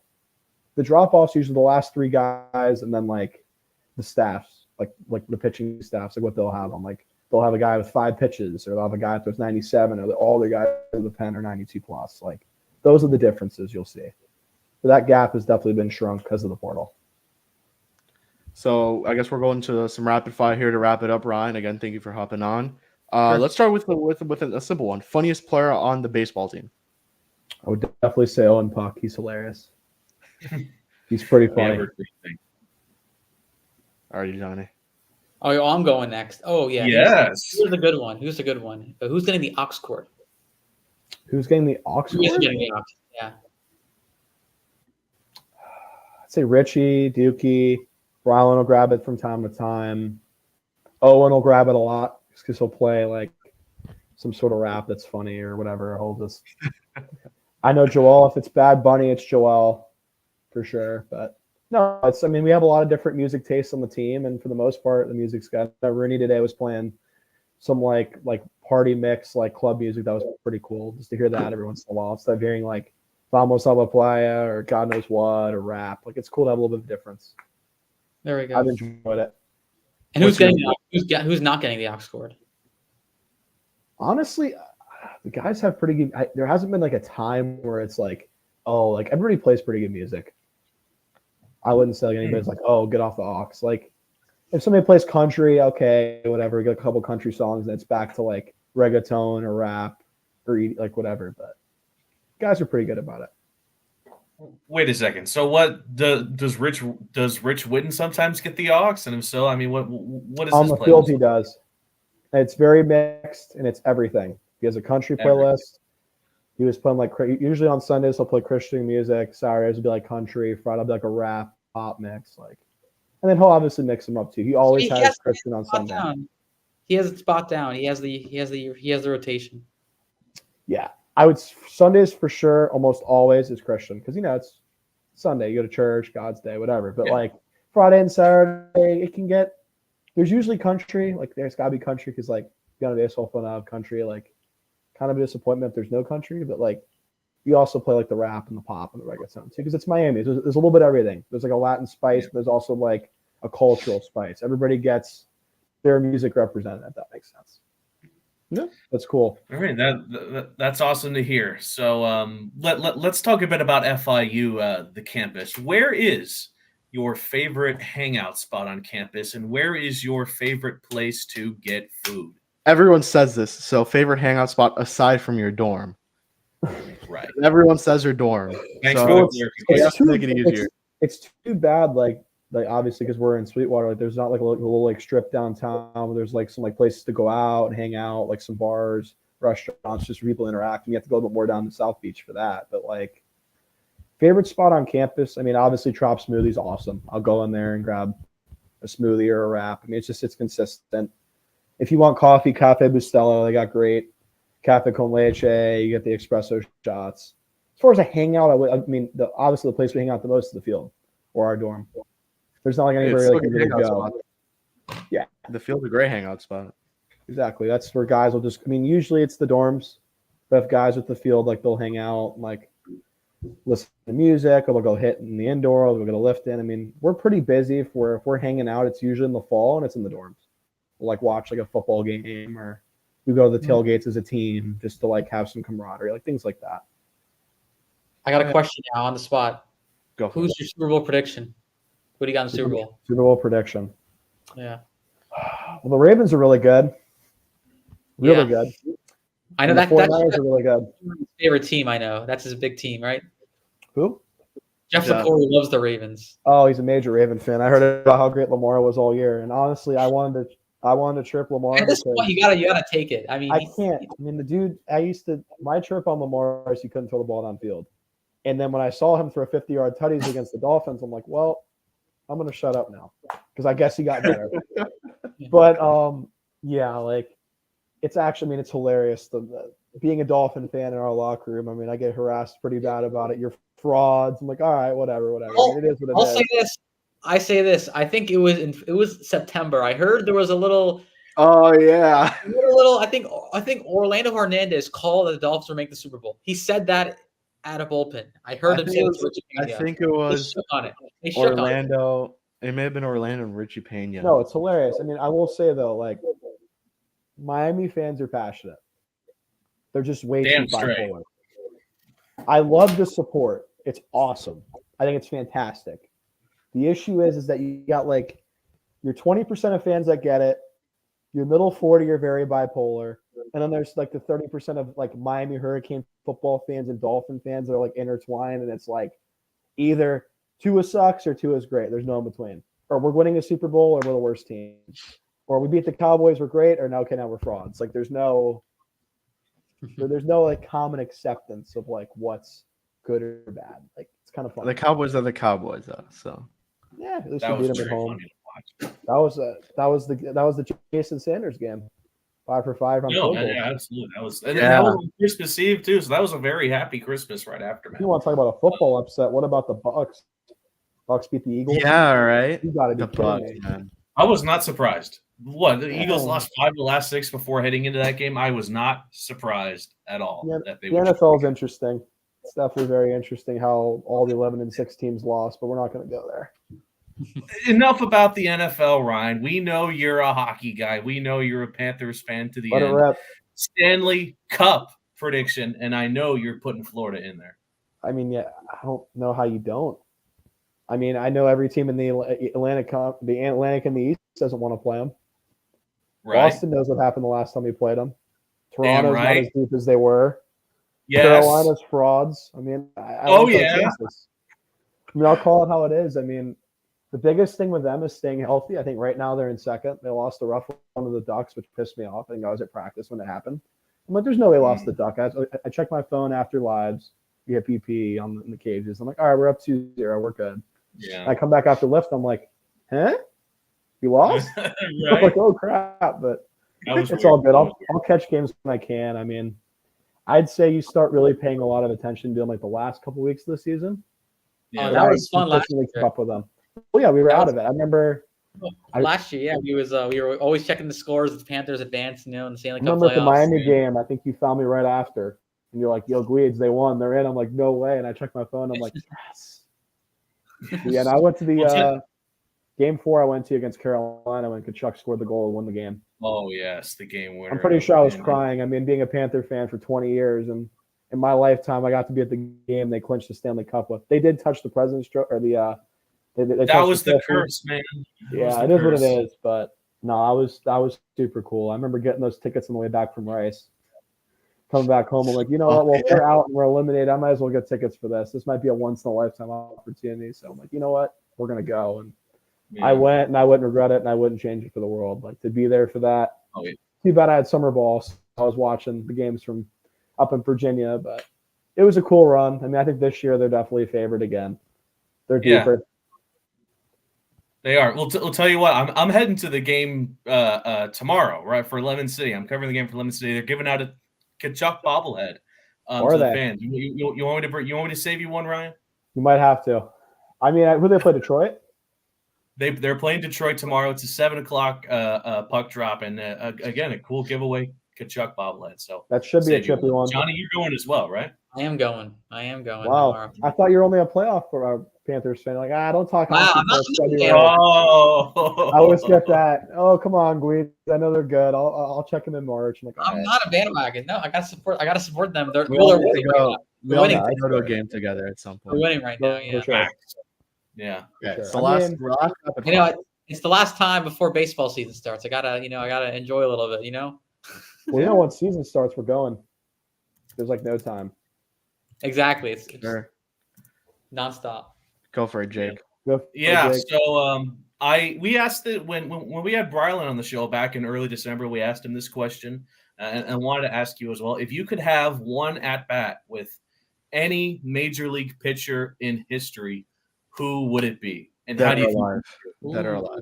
Speaker 2: The drop-offs usually the last 3 guys, and then like the staffs, like the pitching staffs, like what they'll have on. Like they'll have a guy with 5 pitches, or they'll have a guy that throws 97, or all their guys with 10 or 92 plus. Like those are the differences you'll see. But that gap has definitely been shrunk because of the portal.
Speaker 1: So I guess we're going to some rapid fire here to wrap it up. Ryan, again, thank you for hopping on. Sure. Let's start with a simple one. Funniest player on the baseball team?
Speaker 2: I would definitely say Owen Puck. He's hilarious. He's pretty funny.
Speaker 1: All right, Johnny.
Speaker 3: Oh, I'm going next. Oh, yeah.
Speaker 4: Yes.
Speaker 3: Who's the good one? Who's getting the aux cord?
Speaker 2: Who's getting the aux cord?
Speaker 3: Who's getting the aux? Yeah.
Speaker 2: I'd say Richie, Dookie. Rylan will grab it from time to time. Owen will grab it a lot because he'll play like some sort of rap that's funny or whatever. He'll just. I know Joel. If it's Bad Bunny, it's Joel for sure. But no, we have a lot of different music tastes on the team, and for the most part, the music's good. Rooney today was playing some like party mix, like club music. That was pretty cool just to hear that every once in a while instead of hearing like Vamos a la Playa or God knows what or rap. Like it's cool to have a little bit of difference.
Speaker 3: There we go.
Speaker 2: I've enjoyed it.
Speaker 3: And who's not getting the aux cord?
Speaker 2: Honestly, the guys have pretty good. There hasn't been like a time where it's like, oh, like everybody plays pretty good music. I wouldn't say like anybody's like, oh, get off the aux. Like if somebody plays country, okay, whatever. We got a couple country songs, and it's back to like reggaeton or rap or like whatever. But guys are pretty good about it.
Speaker 4: Wait a second. So what does Rich Whitten sometimes get the aux? And if so, I mean, what is
Speaker 2: on
Speaker 4: his
Speaker 2: the
Speaker 4: playlist?
Speaker 2: field? He does. It's very mixed and it's everything. He has a country playlist. He was playing like usually on Sundays he'll play Christian music. Saturdays will be like country. Friday will be like a rap pop mix, like, and then he'll obviously mix them up too. He always has Christian on Sunday.
Speaker 3: He has it spot down. He has the rotation.
Speaker 2: Yeah, Sundays for sure, almost always is Christian because it's Sunday. You go to church, God's day, whatever. But like Friday and Saturday, it can get. There's usually country. Like there's got to be country because like you got a baseball fun out of country. Like kind of a disappointment if there's no country, but like you also play like the rap and the pop and the reggaeton too because it's Miami. There's a little bit of everything. There's like a Latin spice, but there's also like a cultural spice. Everybody gets their music represented. If that makes sense. Yeah, that's cool.
Speaker 4: All right, that's awesome to hear. So let's talk a bit about FIU, the campus. Where is your favorite hangout spot on campus, and where is your favorite place to get food?
Speaker 1: Everyone says this. So favorite hangout spot aside from your dorm.
Speaker 4: Right.
Speaker 1: Everyone says your dorm.
Speaker 4: Thanks
Speaker 1: so
Speaker 4: for the clarification.
Speaker 1: make it easier.
Speaker 2: It's too bad, like obviously because we're in Sweetwater, like there's not like a little like strip downtown where there's like some like places to go out and hang out, like some bars, restaurants, just people interact. And you have to go a little bit more down to South Beach for that. But like favorite spot on campus, I mean, obviously Trop Smoothie's awesome. I'll go in there and grab a smoothie or a wrap. I mean, it's consistent. If you want coffee, Cafe Bustelo, they got great. Cafe con leche, you get the espresso shots. As far as a hangout, obviously the place we hang out the most is the field or our dorm. There's not like anywhere like really go. Yeah,
Speaker 1: the field's a great hangout spot.
Speaker 2: Exactly. That's where guys will just. I mean, usually it's the dorms, but if guys at the field like they'll hang out, like listen to music, or they'll go hit in the indoor, or they'll get a lift in. I mean, we're pretty busy. If we're hanging out, it's usually in the fall and it's in the dorms. We'll like watch like a football game or we go to the tailgates as a team just to like have some camaraderie, like things like that.
Speaker 3: I got a question now on the spot.
Speaker 1: Go.
Speaker 3: Who's your Super Bowl prediction? What do you got in the Super Bowl?
Speaker 2: Super Bowl prediction.
Speaker 3: Yeah.
Speaker 2: Well, the Ravens are really good. Really good.
Speaker 3: I know
Speaker 2: and
Speaker 3: that's
Speaker 2: are really good.
Speaker 3: his favorite team. I know that's his big team, right?
Speaker 2: Who?
Speaker 3: Jeff LaCour loves the Ravens.
Speaker 2: Oh, he's a major Raven fan. I heard about how great Lamar was all year, and honestly, I wanted to trip Lamar.
Speaker 3: At this point, you gotta take it. I mean,
Speaker 2: I can't. I mean, the dude. My trip on Lamar is he couldn't throw the ball downfield, and then when I saw him throw 50-yard tutties against the Dolphins, I'm like, well, I'm gonna shut up now because I guess he got better. But yeah, like it's actually. I mean, it's hilarious. Being a Dolphin fan in our locker room. I mean, I get harassed pretty bad about it. You're frauds. I'm like, all right, whatever. I mean, it is what it
Speaker 3: I'll
Speaker 2: is.
Speaker 3: say this. I say this. I think it was September. I heard there was a little.
Speaker 1: Oh yeah.
Speaker 3: I think Orlando Hernandez called that the Dolphins would make the Super Bowl. He said that at a bullpen. I heard him say this.
Speaker 1: I think it was Orlando. It may have been Orlando and Richie Pena.
Speaker 2: No, it's hilarious. I mean, I will say though, like Miami fans are passionate. They're just way too bipolar. I love the support. It's awesome. I think it's fantastic. The issue is that you got like your 20% of fans that get it, your middle 40 are very bipolar, and then there's like the 30% of like Miami Hurricane football fans and Dolphin fans that are like intertwined, and it's like either Tua sucks or Tua's great. There's no in between. Or we're winning a Super Bowl or we're the worst team. Or we beat the Cowboys, we're great, or no, okay, now we're frauds. Like there's no like common acceptance of like what's good or bad. Like it's kind of fun.
Speaker 1: The Cowboys are the Cowboys, though. So
Speaker 2: yeah, at least we beat them at home. That was the Jason Sanders game. 5 for 5 on
Speaker 4: yeah, absolutely. That was on Christmas Eve too. So that was a very happy Christmas right after.
Speaker 2: You want to talk about a football upset? What about the Bucs? Bucs beat the Eagles.
Speaker 1: Yeah, right.
Speaker 2: You got to be kidding me.
Speaker 1: Man.
Speaker 4: I was not surprised. What, the Eagles lost 5 of the last 6 before heading into that game? I was not surprised at all.
Speaker 2: Yeah, the NFL is interesting. It's definitely very interesting how all the 11 and 6 teams lost, but we're not going to go there.
Speaker 4: Enough about the NFL, Ryan. We know you're a hockey guy. We know you're a Panthers fan to the
Speaker 2: Let
Speaker 4: end.
Speaker 2: it rip.
Speaker 4: Stanley Cup prediction, and I know you're putting Florida in there.
Speaker 2: I mean, yeah, I don't know how you don't. I mean, I know every team in the Atlantic and the East doesn't want to play them.
Speaker 4: Right.
Speaker 2: Boston knows what happened the last time we played them. Toronto's
Speaker 4: right.
Speaker 2: not as deep as they were.
Speaker 4: Yes.
Speaker 2: Carolina's frauds. I mean, I'll call it how it is. I mean, the biggest thing with them is staying healthy. I think right now they're in second. They lost a rough one to the Ducks, which pissed me off. I think I was at practice when it happened. I'm like, there's no way they lost the Duck. I checked my phone after lives. We had PP in the cages. I'm like, all right, we're up 2-0. We're good.
Speaker 4: Yeah.
Speaker 2: I come back after lift. I'm like, huh? You lost?
Speaker 4: Right.
Speaker 2: I'm like, oh crap! But it's all good. I'll catch games when I can. I mean, I'd say you start really paying a lot of attention to like the last couple weeks of the season.
Speaker 3: Oh,
Speaker 4: Yeah.
Speaker 3: that was fun last
Speaker 2: Consistently keep
Speaker 3: year.
Speaker 2: up with them. Well, yeah, we were
Speaker 3: That
Speaker 2: out
Speaker 3: was-
Speaker 2: of it. I remember.
Speaker 3: Last year, yeah, we were always checking the scores of the Panthers advanced, in the Stanley
Speaker 2: I
Speaker 3: Cup
Speaker 2: remember at the
Speaker 3: playoffs.
Speaker 2: Miami game. I think you found me right after, and you're like, "Yo, Guides, they won. They're in." I'm like, "No way!" And I checked my phone. I'm like, "Yes." Yeah, and I went to the game 4. I went to against Carolina when Kachuk scored the goal and won the game.
Speaker 4: Oh yes, the game winner.
Speaker 2: I'm pretty sure I was crying. I mean, being a Panther fan for 20 years, and in my lifetime, I got to be at the game they clinched the Stanley Cup with. They did touch the President's Trophy, or the they
Speaker 4: That
Speaker 2: touched
Speaker 4: was the
Speaker 2: trophy.
Speaker 4: curse, man.
Speaker 2: Yeah, it is what it is. But no, that was super cool. I remember getting those tickets on the way back from Rice. Coming back home, I'm like, you know what? Well, if we're out and we're eliminated, I might as well get tickets for this. This might be a once in a lifetime opportunity. So I'm like, you know what? We're gonna go. And
Speaker 4: Yeah.
Speaker 2: I went, and I wouldn't regret it, and I wouldn't change it for the world. Like to be there for that.
Speaker 4: Oh, yeah.
Speaker 2: Too bad I had summer ball. So I was watching the games from up in Virginia, but it was a cool run. I mean, I think this year they're definitely favored again. They're
Speaker 4: Yeah.
Speaker 2: deeper.
Speaker 4: They are. We'll tell you what. I'm heading to the game tomorrow, right, for Lemon City. I'm covering the game for Lemon City. They're giving out a Kachuk bobblehead to the fans. You want me to save you one, Ryan?
Speaker 2: You might have to. I mean, who they play? Detroit.
Speaker 4: They're playing Detroit tomorrow. It's a 7:00 puck drop, and again, a cool giveaway Kachuk bobblehead. So
Speaker 2: That should be a trippy one.
Speaker 4: Johnny, you're going as well, right?
Speaker 3: I am going.
Speaker 2: Wow,
Speaker 3: tomorrow.
Speaker 2: I thought you were only a playoff for a Panthers fan. Like, don't talk.
Speaker 3: Wow,
Speaker 2: hockey
Speaker 3: I'm not-
Speaker 2: till February.
Speaker 4: Oh,
Speaker 2: I always get that. Oh, come on, Guides. I know they're good. I'll check them in March. I'm like, all
Speaker 3: I'm
Speaker 2: right.
Speaker 3: not a bandwagon. No, I gotta support them. They're
Speaker 1: We all
Speaker 3: they're
Speaker 1: need to
Speaker 3: winning.
Speaker 1: go.
Speaker 3: Right
Speaker 1: We
Speaker 3: now.
Speaker 1: all
Speaker 3: They're
Speaker 1: need
Speaker 3: winning.
Speaker 1: to go to a game together at some
Speaker 3: We're
Speaker 1: point.
Speaker 3: winning right now.
Speaker 2: For
Speaker 3: Yeah.
Speaker 2: sure.
Speaker 4: Yeah.
Speaker 1: Okay,
Speaker 2: Sure.
Speaker 1: so
Speaker 2: I
Speaker 1: last
Speaker 2: mean-
Speaker 1: rapid
Speaker 3: You know,
Speaker 1: fire.
Speaker 3: it's the last time before baseball season starts. I gotta enjoy a little bit.
Speaker 2: Well, you know, when season starts, we're going. There's like no time.
Speaker 3: Exactly. It's
Speaker 1: Sure.
Speaker 3: nonstop.
Speaker 1: Go for it, Jake.
Speaker 2: Go for
Speaker 4: Yeah.
Speaker 2: Jake.
Speaker 4: So we asked it when we had Brylan on the show back in early December. We asked him this question, and wanted to ask you as well. If you could have one at bat with any major league pitcher in history, who would it be? And how
Speaker 1: Dead
Speaker 4: do
Speaker 1: or
Speaker 4: you
Speaker 1: alive? Dead or
Speaker 3: Ooh.
Speaker 1: alive?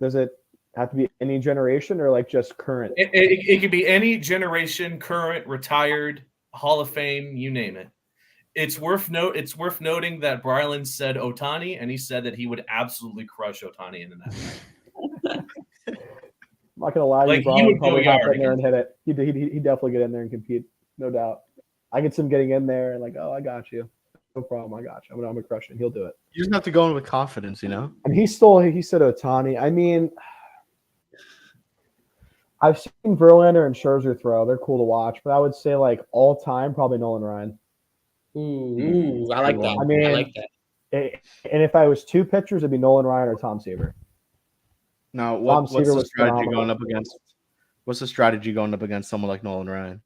Speaker 2: Does it have to be any generation or like just current?
Speaker 4: It could be any generation, current, retired, Hall of Fame, you name it. It's worth noting that Brylan said Ohtani, and he said that he would absolutely crush Ohtani in that.
Speaker 2: I'm not gonna lie,
Speaker 4: Like,
Speaker 2: you
Speaker 4: he
Speaker 2: Brian
Speaker 4: would
Speaker 2: would probably
Speaker 4: go
Speaker 2: hop
Speaker 4: yard
Speaker 2: in there and hit it. He'd definitely get in there and compete, no doubt. I get him getting in there and like, oh, I got you, no problem, I got you. I'm gonna crush it. He'll do it.
Speaker 1: You just have to go in with confidence, you know.
Speaker 2: And he said Ohtani. I mean, I've seen Verlander and Scherzer throw. They're cool to watch, but I would say like all time, probably Nolan Ryan.
Speaker 3: Ooh, I like that.
Speaker 2: I mean-
Speaker 3: I like that.
Speaker 2: And if I was two pitchers, it'd be Nolan Ryan or Tom Seaver.
Speaker 1: Now,
Speaker 2: Tom
Speaker 1: what's
Speaker 2: Seaver
Speaker 1: the
Speaker 2: was
Speaker 1: strategy
Speaker 2: phenomenal.
Speaker 1: going up against? What's the strategy going up against someone like Nolan Ryan?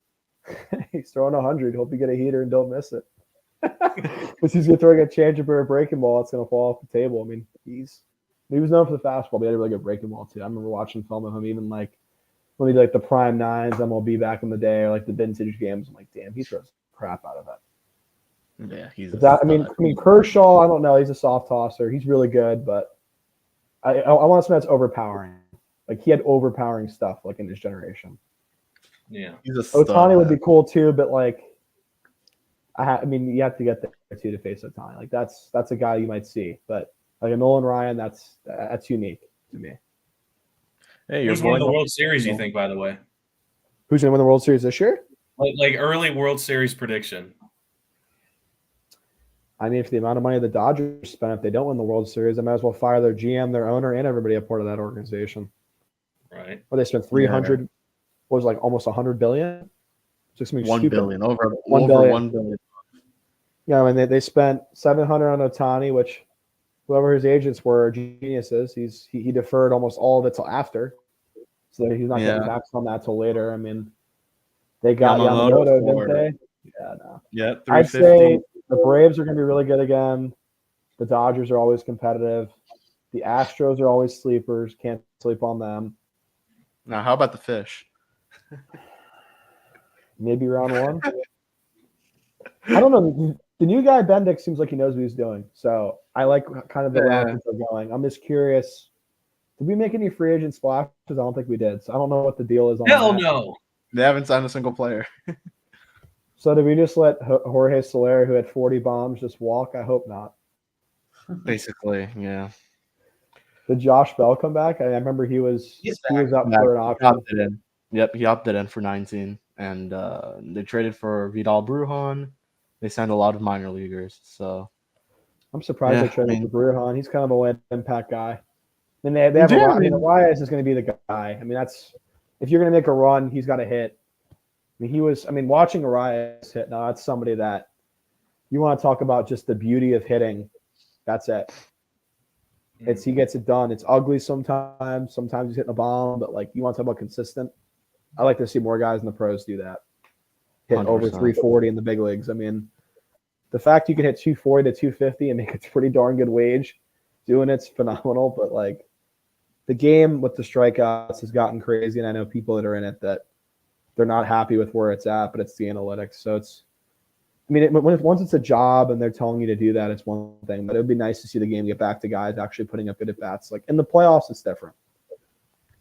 Speaker 2: He's throwing 100. Hope you get a heater and don't miss it. Because he's gonna throw a changeup or a breaking ball, it's gonna fall off the table. I mean, he was known for the fastball, but he had a really good breaking ball too. I remember watching film of him, even like when he did like the prime nines, MLB back in the day, or like the vintage games. I'm like, damn, he throws crap out of that.
Speaker 1: Yeah, he's.
Speaker 2: But that, I mean, Kershaw, I don't know. He's a soft tosser. He's really good, but I want something that's overpowering. Like he had overpowering stuff, like in his generation.
Speaker 4: Yeah.
Speaker 1: He's a stud.
Speaker 2: Ohtani would be cool too, but like, I mean, you have to get there too to face Ohtani. Like that's a guy you might see, but like a Nolan Ryan, that's unique to me.
Speaker 1: Hey, you're
Speaker 4: Who's winning the
Speaker 1: going.
Speaker 4: World Series, you think, by the way?
Speaker 2: Who's gonna win the World Series this year?
Speaker 4: Like early World Series prediction.
Speaker 2: I mean, for the amount of money the Dodgers spent, if they don't win the World Series, they might as well fire their GM, their owner, and everybody a part of that organization.
Speaker 4: Right.
Speaker 2: Well, they spent 300, what was it, like almost 100 billion. Just something
Speaker 1: 1
Speaker 2: stupid.
Speaker 1: billion over
Speaker 2: 1
Speaker 1: over
Speaker 2: billion.
Speaker 1: 1 billion.
Speaker 2: Yeah, I mean, they spent 700 on Ohtani, which whoever his agents were geniuses. He deferred almost all of it till after, so he's not getting back on that till later. I mean, they got Yamamoto, didn't they? Yeah, no.
Speaker 1: Yeah,
Speaker 2: I'd
Speaker 1: 350.
Speaker 2: say the Braves are going to be really good again. The Dodgers are always competitive. The Astros are always sleepers. Can't sleep on them.
Speaker 1: Now, how about the fish?
Speaker 2: Maybe round one. I don't know. The new guy, Bendick, seems like he knows what he's doing. So I like kind of the route that they're going. I'm just curious. Did we make any free agent splashes? I don't think we did. So I don't know what the deal is on
Speaker 4: Hell
Speaker 2: that.
Speaker 4: no.
Speaker 1: They haven't signed a single player.
Speaker 2: So did we just let Jorge Soler, who had 40 bombs, just walk? I hope not.
Speaker 1: Basically, yeah.
Speaker 2: Did Josh Bell come back? I remember he was up for an option.
Speaker 1: Opted in. Yep, he opted in for 19, and they traded for Vidal Brujan. They signed a lot of minor leaguers. So
Speaker 2: I'm surprised they traded for Brujan. He's kind of a late impact guy. I mean, they have
Speaker 1: Yeah,
Speaker 2: a lot.
Speaker 1: I mean,
Speaker 2: Elias is going to be the guy. I mean, that's if you're going to make a run, he's got to hit. I mean, watching Arias hit, now that's somebody that you want to talk about just the beauty of hitting. That's it. He gets it done. It's ugly sometimes. Sometimes he's hitting a bomb, but like you want to talk about consistent. I like to see more guys in the pros do that. Hit 100%. Over 340 in the big leagues. I mean, the fact you can hit 240 to 250 and make a pretty darn good wage doing it's phenomenal. But like the game with the strikeouts has gotten crazy, and I know people that are in it that they're not happy with where it's at, but it's the analytics. So it's, I mean, once it's a job and they're telling you to do that, it's one thing. But it would be nice to see the game get back to guys actually putting up good at bats. Like in the playoffs, it's different.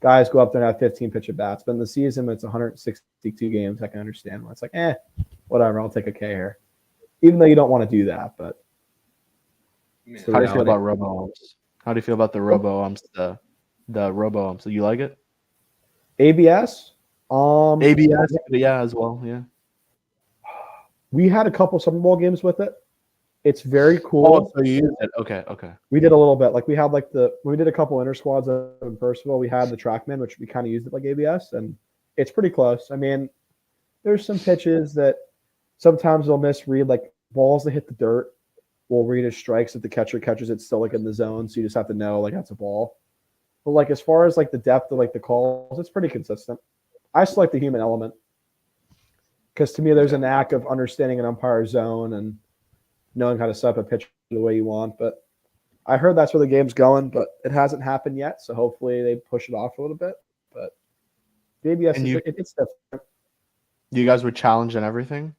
Speaker 2: Guys go up there and have 15 pitch at bats, but in the season, it's 162 games. I can understand why it's like, whatever. I'll take a K here, even though you don't want to do that. But
Speaker 1: how do you feel about robo-umps? How do you feel about the robo-umps? The robo-umps. So you like it?
Speaker 2: ABS.
Speaker 1: ABS, yeah, as well, yeah.
Speaker 2: We had a couple Super Bowl games with it. It's very cool.
Speaker 1: Oh, so you used it. Okay.
Speaker 2: We did a little bit. Like we had when we did a couple inter squads in Percival, we had the TrackMan, which we kind of used it like ABS, and it's pretty close. I mean, there's some pitches that sometimes they'll misread, like balls that hit the dirt will read as strikes if the catcher catches it still like in the zone, so you just have to know like that's a ball. But like as far as like the depth of like the calls, it's pretty consistent. I still like the human element because to me, there's a knack of understanding an umpire's zone and knowing how to set up a pitch the way you want. But I heard that's where the game's going, but it hasn't happened yet. So hopefully they push it off a little bit. But the ABS, it's different.
Speaker 1: You guys would challenge and everything?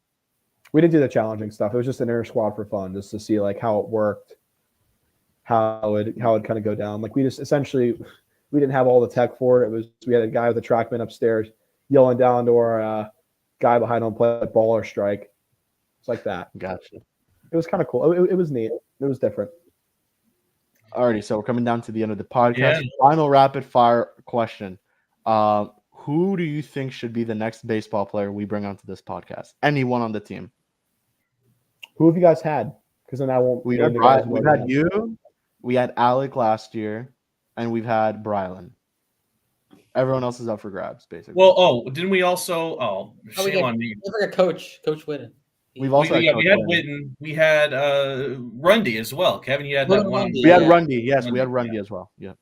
Speaker 2: We didn't do the challenging stuff. It was just an inter squad for fun, just to see like how it worked, how it kind of go down. Like we just essentially we didn't have all the tech for it. We had a guy with a TrackMan upstairs yelling down to our guy behind home plate ball or strike. It's like that.
Speaker 1: Gotcha.
Speaker 2: It was kind of cool. It was neat. It was different.
Speaker 1: Alrighty, so we're coming down to the end of the podcast. Yeah. Final rapid fire question. Who do you think should be the next baseball player we bring onto this podcast? Anyone on the team?
Speaker 2: Who have you guys had? Because then I won't.
Speaker 1: We've had you. We had Alec last year, and we've had Brylan. Everyone else is up for grabs, basically.
Speaker 4: Well, didn't we also? Oh, shame on me.
Speaker 3: Like a Coach Whitten.
Speaker 1: We've also
Speaker 4: we had Whitten. We had Rundy as well. Kevin, you had that one.
Speaker 1: We had Rundy. Yes, we had Rundy as well. Yeah.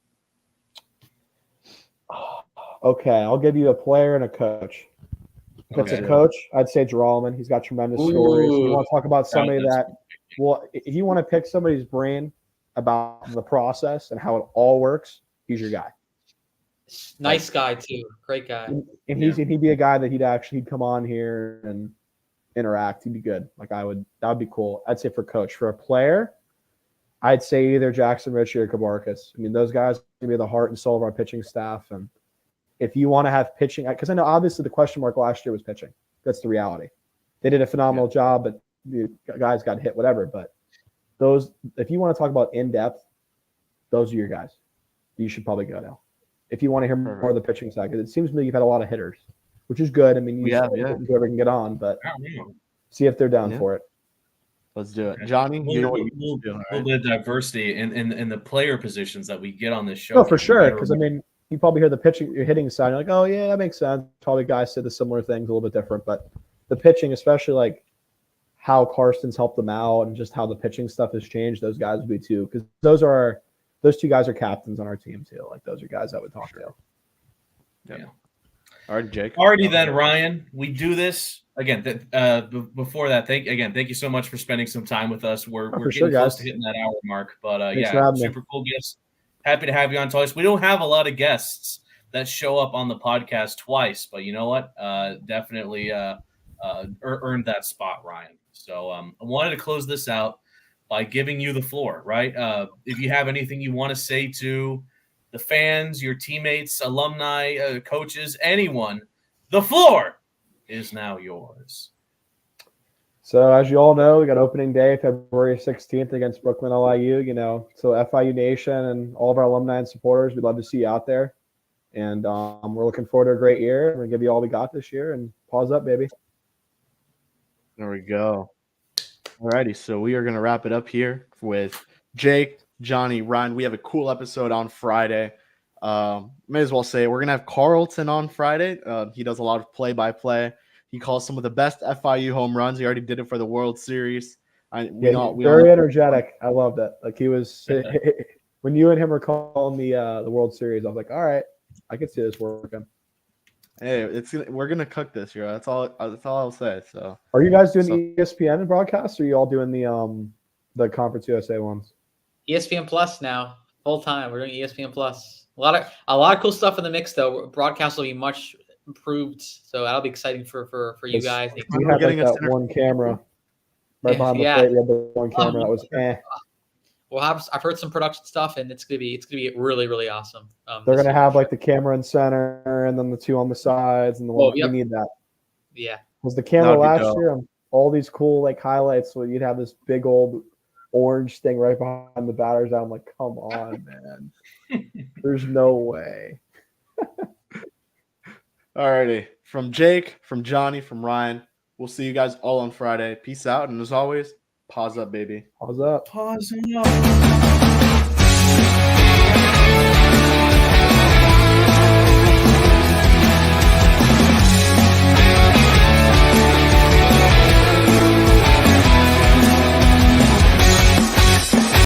Speaker 2: Okay, I'll give you a player and a coach. If it's a coach, I'd say Drallman. He's got tremendous stories. You want to talk about somebody if you want to pick somebody's brain about the process and how it all works, he's your guy.
Speaker 3: Nice guy too. Great guy.
Speaker 2: And he'd be a guy that he'd come on here and interact. He'd be good. Like that would be cool. I'd say for coach. For a player, I'd say either Jackson Ritchie or Kabarkas. I mean, those guys are gonna be the heart and soul of our pitching staff. And if you want to have pitching, because I know obviously the question mark last year was pitching. That's the reality. They did a phenomenal job, but the guys got hit, whatever. But if you want to talk about in depth, those are your guys. You should probably go now. If you want to hear more of the pitching side, because it seems to me you've had a lot of hitters, which is good. I mean, whoever can get on, but see if they're down for it.
Speaker 1: Let's do it. Johnny, you know what
Speaker 4: you're doing. A little bit of diversity in the player positions that we get on this show.
Speaker 2: No, for sure. Because, I mean, you probably hear the pitching, you're hitting side, you're like, oh, yeah, that makes sense. Probably guys said the similar things, a little bit different. But the pitching, especially like how Karsten's helped them out and just how the pitching stuff has changed, those guys would be too. Because those two guys are captains on our team too. Like those are guys I would talk to.
Speaker 1: Yeah. All right, Jake.
Speaker 4: Alrighty then, Ryan. We do this again. Before that, thank you so much for spending some time with us. We're getting close to hitting that hour mark, but super cool guests. Happy to have you on twice. We don't have a lot of guests that show up on the podcast twice, but you know what? Definitely earned that spot, Ryan. So I wanted to close this out by giving you the floor, right? If you have anything you want to say to the fans, your teammates, alumni, coaches, anyone, the floor is now yours.
Speaker 2: So as you all know, we got opening day, February 16th against Brooklyn LIU. So FIU Nation and all of our alumni and supporters, we'd love to see you out there. And we're looking forward to a great year. We're going to give you all we got this year. And Paws up, baby.
Speaker 1: There we go. Alrighty, so we are going to wrap it up here with Jake, Jonny, Ryne. We have a cool episode on Friday. May as well say we're going to have Carlton on Friday. He does a lot of play-by-play. He calls some of the best FIU home runs. He already did it for the World Series.
Speaker 2: Very energetic. I loved it. Like he was when you and him were calling the World Series. I was like, all right, I can see this working.
Speaker 1: Hey, we're gonna cook this year. That's all I'll say. So,
Speaker 2: are you guys doing ESPN broadcasts, or are you all doing the Conference USA ones?
Speaker 3: ESPN Plus now, full time. We're doing ESPN Plus. A lot of cool stuff in the mix though. Broadcast will be much improved, so that'll be exciting for you guys.
Speaker 2: We had like that one camera right behind the plate. We had the one camera that was
Speaker 3: Well, I've heard some production stuff, and it's gonna be really, really awesome.
Speaker 2: They're gonna have like the camera in center, and then the two on the sides, and the one. We need that.
Speaker 3: Yeah,
Speaker 2: was the camera last year on all these cool like highlights? So you'd have this big old orange thing right behind the batter's eye. I'm like, come on, man. There's no way.
Speaker 1: Alrighty, from Jake, from Jonny, from Ryne. We'll see you guys all on Friday. Peace out, and as always, Paws up, baby.
Speaker 2: Paws up.
Speaker 4: Paws up.